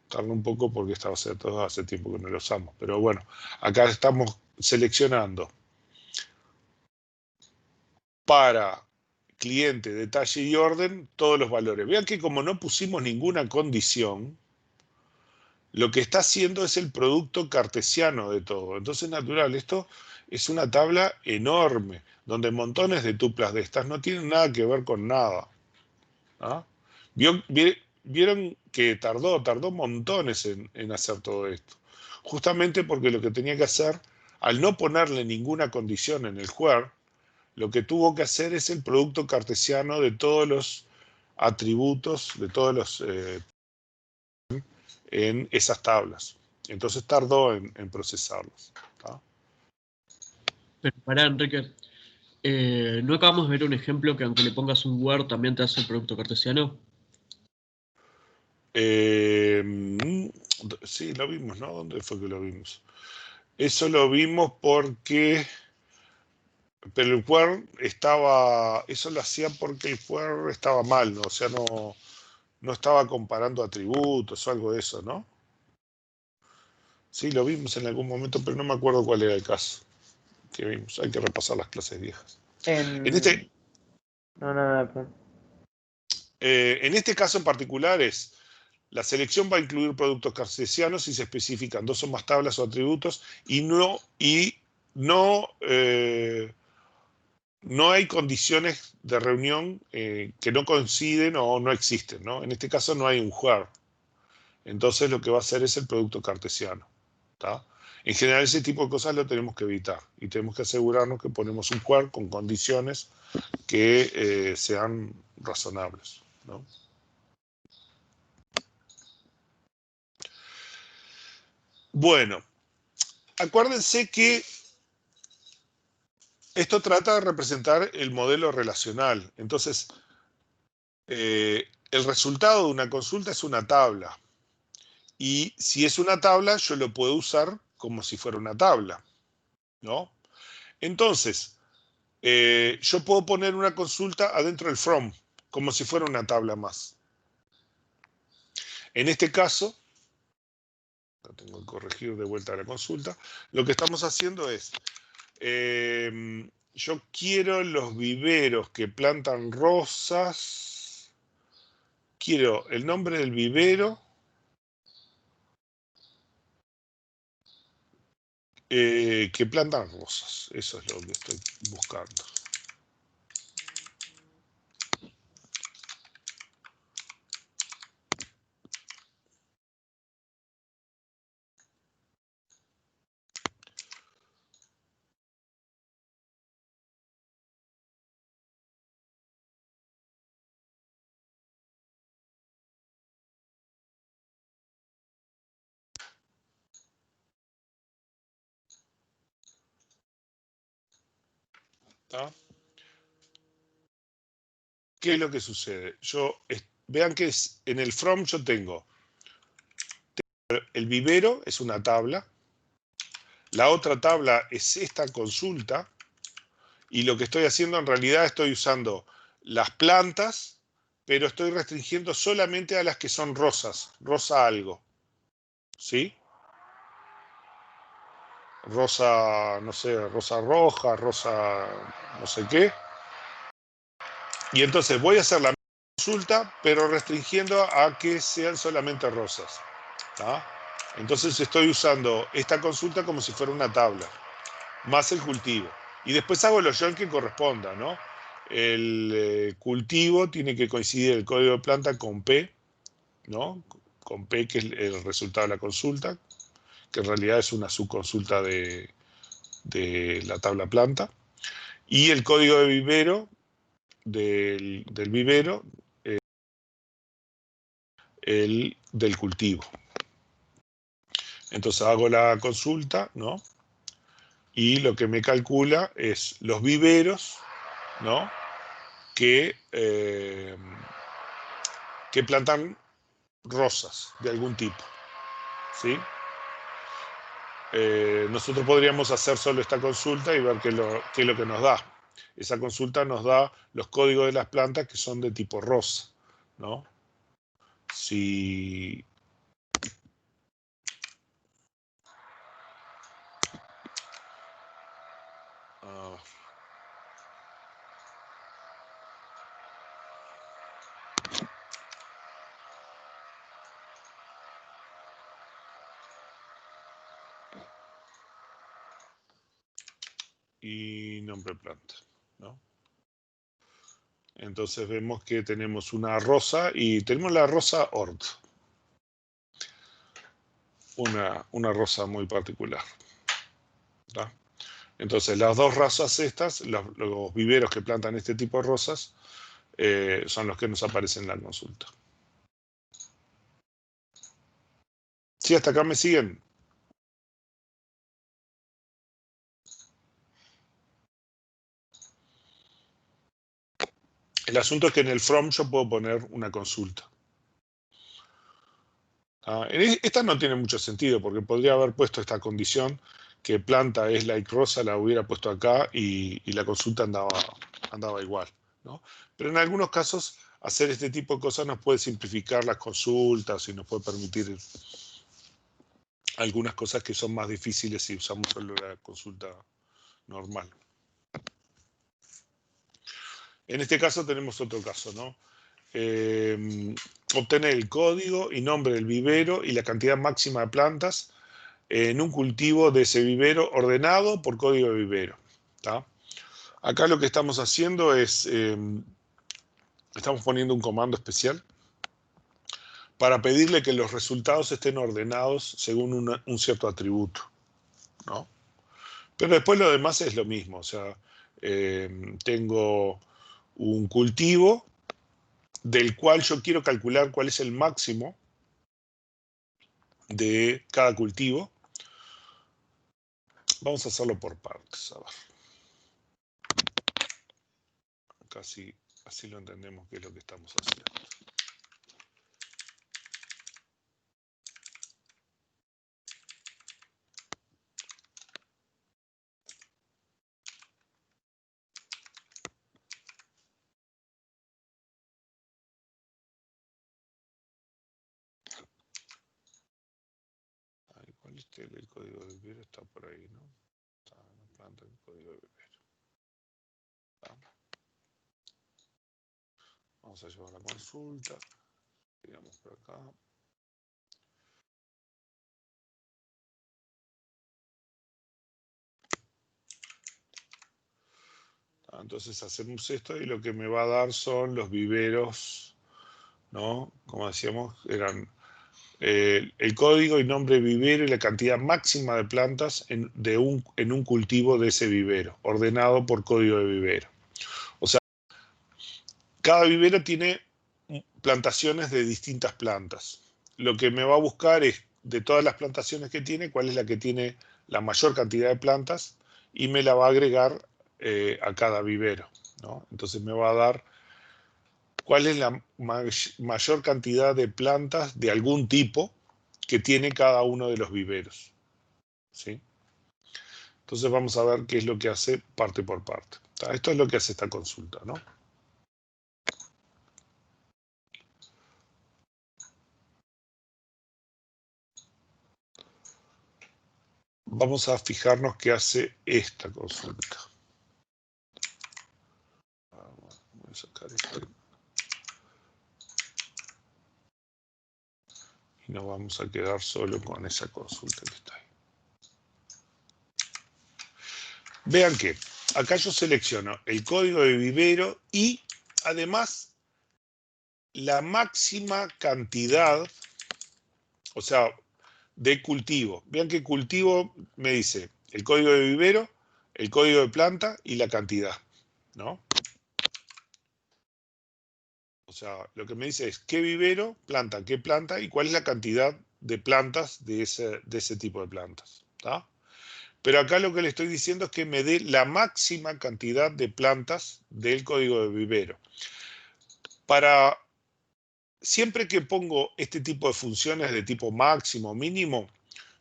Tarda un poco porque esta base de datos hace tiempo que no lo usamos, pero bueno, acá estamos seleccionando para cliente, detalle y orden todos los valores. Vean que como no pusimos ninguna condición, lo que está haciendo es el producto cartesiano de todo. Entonces, natural, esto es una tabla enorme, donde montones de tuplas de estas no tienen nada que ver con nada. ¿Ah? Vieron que tardó montones en hacer todo esto. Justamente porque lo que tenía que hacer, al no ponerle ninguna condición en el where, lo que tuvo que hacer es el producto cartesiano de todos los atributos, de todos los en esas tablas. Entonces tardó en procesarlos. ¿Tá? Pero pará, Enrique. ¿No acabamos de ver un ejemplo que aunque le pongas un where también te hace el producto cartesiano? Sí, lo vimos, ¿no? ¿Dónde fue que lo vimos? Eso lo vimos porque... Pero el where estaba... Eso lo hacía porque el where estaba mal, ¿no? O sea, no estaba comparando atributos o algo de eso, ¿no? Sí, lo vimos en algún momento, pero no me acuerdo cuál era el caso que vimos. Hay que repasar las clases viejas. En este, No, nada, perdón. en este caso en particular la selección va a incluir productos cartesianos si se especifican dos o más tablas o atributos no hay condiciones de reunión que no coinciden o no existen, ¿no? En este caso no hay un where. Entonces lo que va a hacer es el producto cartesiano. ¿Tá? En general ese tipo de cosas lo tenemos que evitar y tenemos que asegurarnos que ponemos un where con condiciones que sean razonables, ¿no? Bueno, acuérdense que esto trata de representar el modelo relacional. Entonces, el resultado de una consulta es una tabla. Y si es una tabla, yo lo puedo usar como si fuera una tabla, ¿no? Entonces, yo puedo poner una consulta adentro del from, como si fuera una tabla más. En este caso, tengo que corregir de vuelta la consulta, lo que estamos haciendo es, yo quiero los viveros que plantan rosas, quiero el nombre del vivero, que plantan rosas, eso es lo que estoy buscando. ¿Tá? ¿Qué es lo que sucede? Vean que en el from yo tengo el vivero, es una tabla, la otra tabla es esta consulta, y lo que estoy haciendo en realidad estoy usando las plantas, pero estoy restringiendo solamente a las que son rosas, rosa algo, ¿sí? Rosa, no sé, rosa roja, rosa no sé qué. Y entonces voy a hacer la consulta, pero restringiendo a que sean solamente rosas. ¿Tá? Entonces estoy usando esta consulta como si fuera una tabla, más el cultivo. Y después hago los join que corresponda, ¿no? El cultivo tiene que coincidir el código de planta con P, ¿no? Con P, que es el resultado de la consulta, que en realidad es una subconsulta de la tabla planta. Y el código de vivero, del vivero, el del cultivo. Entonces hago la consulta, ¿no? Y lo que me calcula es los viveros, ¿no? Que plantan rosas de algún tipo, ¿sí? Nosotros podríamos hacer solo esta consulta y ver qué es lo que nos da. Esa consulta nos da los códigos de las plantas que son de tipo rosa, ¿no? Si y nombre planta, ¿no? Entonces vemos que tenemos una rosa y tenemos la rosa Ord. Una rosa muy particular. ¿Tá? Entonces las dos razas estas, los viveros que plantan este tipo de rosas, son los que nos aparecen en la consulta. ¿Sí? ¿Hasta acá me siguen? El asunto es que en el from yo puedo poner una consulta. Esta no tiene mucho sentido porque podría haber puesto esta condición que planta es like rosa, la hubiera puesto acá y la consulta andaba igual, ¿no? Pero en algunos casos hacer este tipo de cosas nos puede simplificar las consultas y nos puede permitir algunas cosas que son más difíciles si usamos solo la consulta normal. En este caso tenemos otro caso, ¿no? Obtener el código y nombre del vivero y la cantidad máxima de plantas en un cultivo de ese vivero ordenado por código de vivero. ¿Tá? Acá lo que estamos haciendo es, estamos poniendo un comando especial para pedirle que los resultados estén ordenados según un cierto atributo, ¿no? Pero después lo demás es lo mismo, o sea, tengo un cultivo del cual yo quiero calcular cuál es el máximo de cada cultivo. Vamos a hacerlo por partes, a ver. Acá sí, así lo entendemos qué es lo que estamos haciendo. ¿Cuál es el código de vivero? Está por ahí, ¿no? Está en la planta el código de vivero. Vamos a llevar la consulta. Digamos por acá. Entonces hacemos esto y lo que me va a dar son los viveros, ¿no? Como decíamos, eran el código y nombre de vivero y la cantidad máxima de plantas en un cultivo de ese vivero, ordenado por código de vivero. O sea, cada vivero tiene plantaciones de distintas plantas. Lo que me va a buscar es, de todas las plantaciones que tiene, cuál es la que tiene la mayor cantidad de plantas y me la va a agregar a cada vivero, ¿no? Entonces me va a dar cuál es la mayor cantidad de plantas de algún tipo que tiene cada uno de los viveros, ¿sí? Entonces vamos a ver qué es lo que hace parte por parte. Esto es lo que hace esta consulta, ¿no? Vamos a fijarnos qué hace esta consulta. Voy a sacar esto. Y nos vamos a quedar solo con esa consulta que está ahí. Vean que acá yo selecciono el código de vivero y además la máxima cantidad, o sea, de cultivo. Vean que cultivo me dice el código de vivero, el código de planta y la cantidad, ¿no? O sea, lo que me dice es qué vivero, qué planta y cuál es la cantidad de plantas de ese tipo de plantas, ¿tá? Pero acá lo que le estoy diciendo es que me dé la máxima cantidad de plantas del código de vivero. Siempre que pongo este tipo de funciones de tipo máximo, mínimo,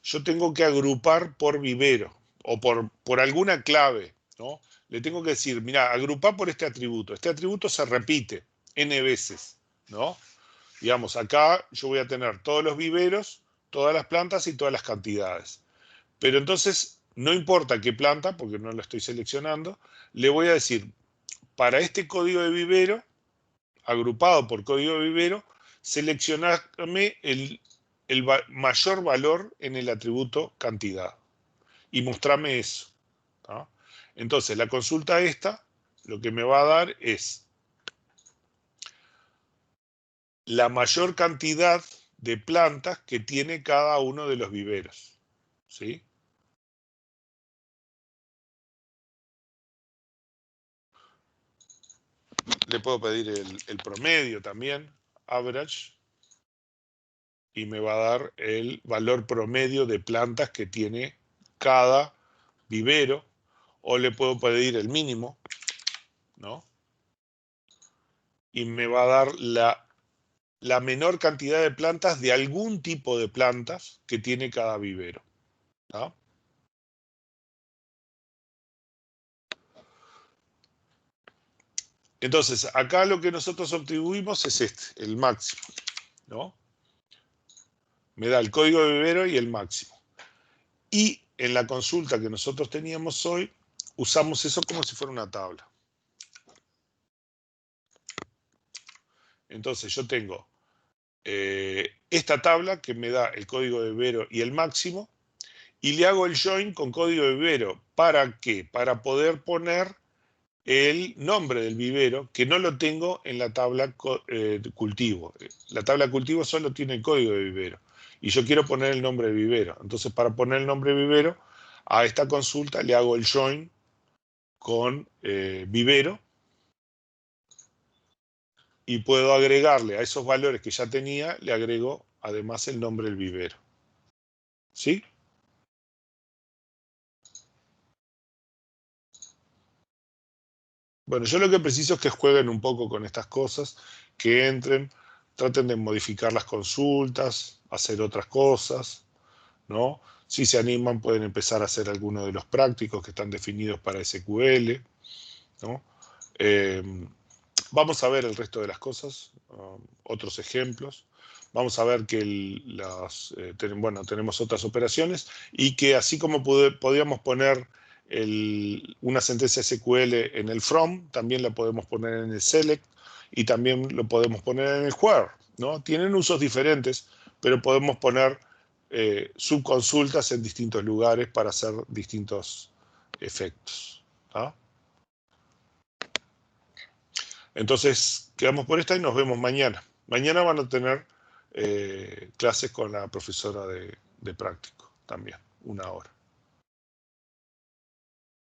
yo tengo que agrupar por vivero o por alguna clave, ¿no? Le tengo que decir, mira, agrupar por este atributo. Este atributo se repite n veces, ¿no? Digamos, acá yo voy a tener todos los viveros, todas las plantas y todas las cantidades. Pero entonces, no importa qué planta, porque no la estoy seleccionando, le voy a decir, para este código de vivero, agrupado por código de vivero, seleccionarme el mayor valor en el atributo cantidad y mostrarme eso, ¿no? Entonces, la consulta esta, lo que me va a dar es la mayor cantidad de plantas que tiene cada uno de los viveros, ¿sí? Le puedo pedir el promedio también, average, y me va a dar el valor promedio de plantas que tiene cada vivero, o le puedo pedir el mínimo, ¿no? y me va a dar la menor cantidad de plantas de algún tipo de plantas que tiene cada vivero. ¿Tá? Entonces, acá lo que nosotros obtuvimos es el máximo, ¿no? Me da el código de vivero y el máximo. Y en la consulta que nosotros teníamos hoy, usamos eso como si fuera una tabla. Entonces yo tengo esta tabla que me da el código de vivero y el máximo, y le hago el join con código de vivero. ¿Para qué? Para poder poner el nombre del vivero, que no lo tengo en la tabla de cultivo. La tabla de cultivo solo tiene el código de vivero. Y yo quiero poner el nombre de vivero. Entonces, para poner el nombre de vivero, a esta consulta le hago el join con vivero. Y puedo agregarle a esos valores que ya tenía, le agrego además el nombre del vivero. ¿Sí? Bueno, yo lo que preciso es que jueguen un poco con estas cosas, que entren, traten de modificar las consultas, hacer otras cosas, ¿no? Si se animan pueden empezar a hacer algunos de los prácticos que están definidos para SQL, ¿no? Vamos a ver el resto de las cosas, otros ejemplos. Vamos a ver que tenemos otras operaciones y que así como podíamos poner una sentencia SQL en el from, también la podemos poner en el select y también lo podemos poner en el where, ¿no? Tienen usos diferentes, pero podemos poner subconsultas en distintos lugares para hacer distintos efectos, ¿no? Entonces, quedamos por esta y nos vemos mañana. Mañana van a tener clases con la profesora de práctico también, 1 hora.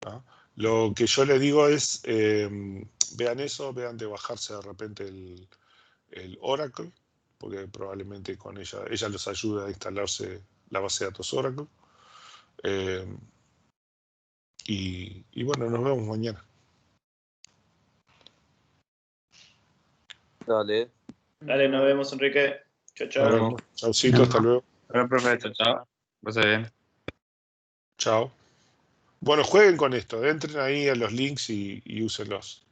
¿No? Lo que yo les digo es, vean eso, vean de bajarse de repente el Oracle, porque probablemente con ella los ayuda a instalarse la base de datos Oracle. Y bueno, nos vemos mañana. Dale. Dale, nos vemos, Enrique. Chao, chao. Chaucito, hasta luego. Bueno, profe, chao. Pase bien. Chao. Bueno, jueguen con esto, entren ahí a los links y úsenlos.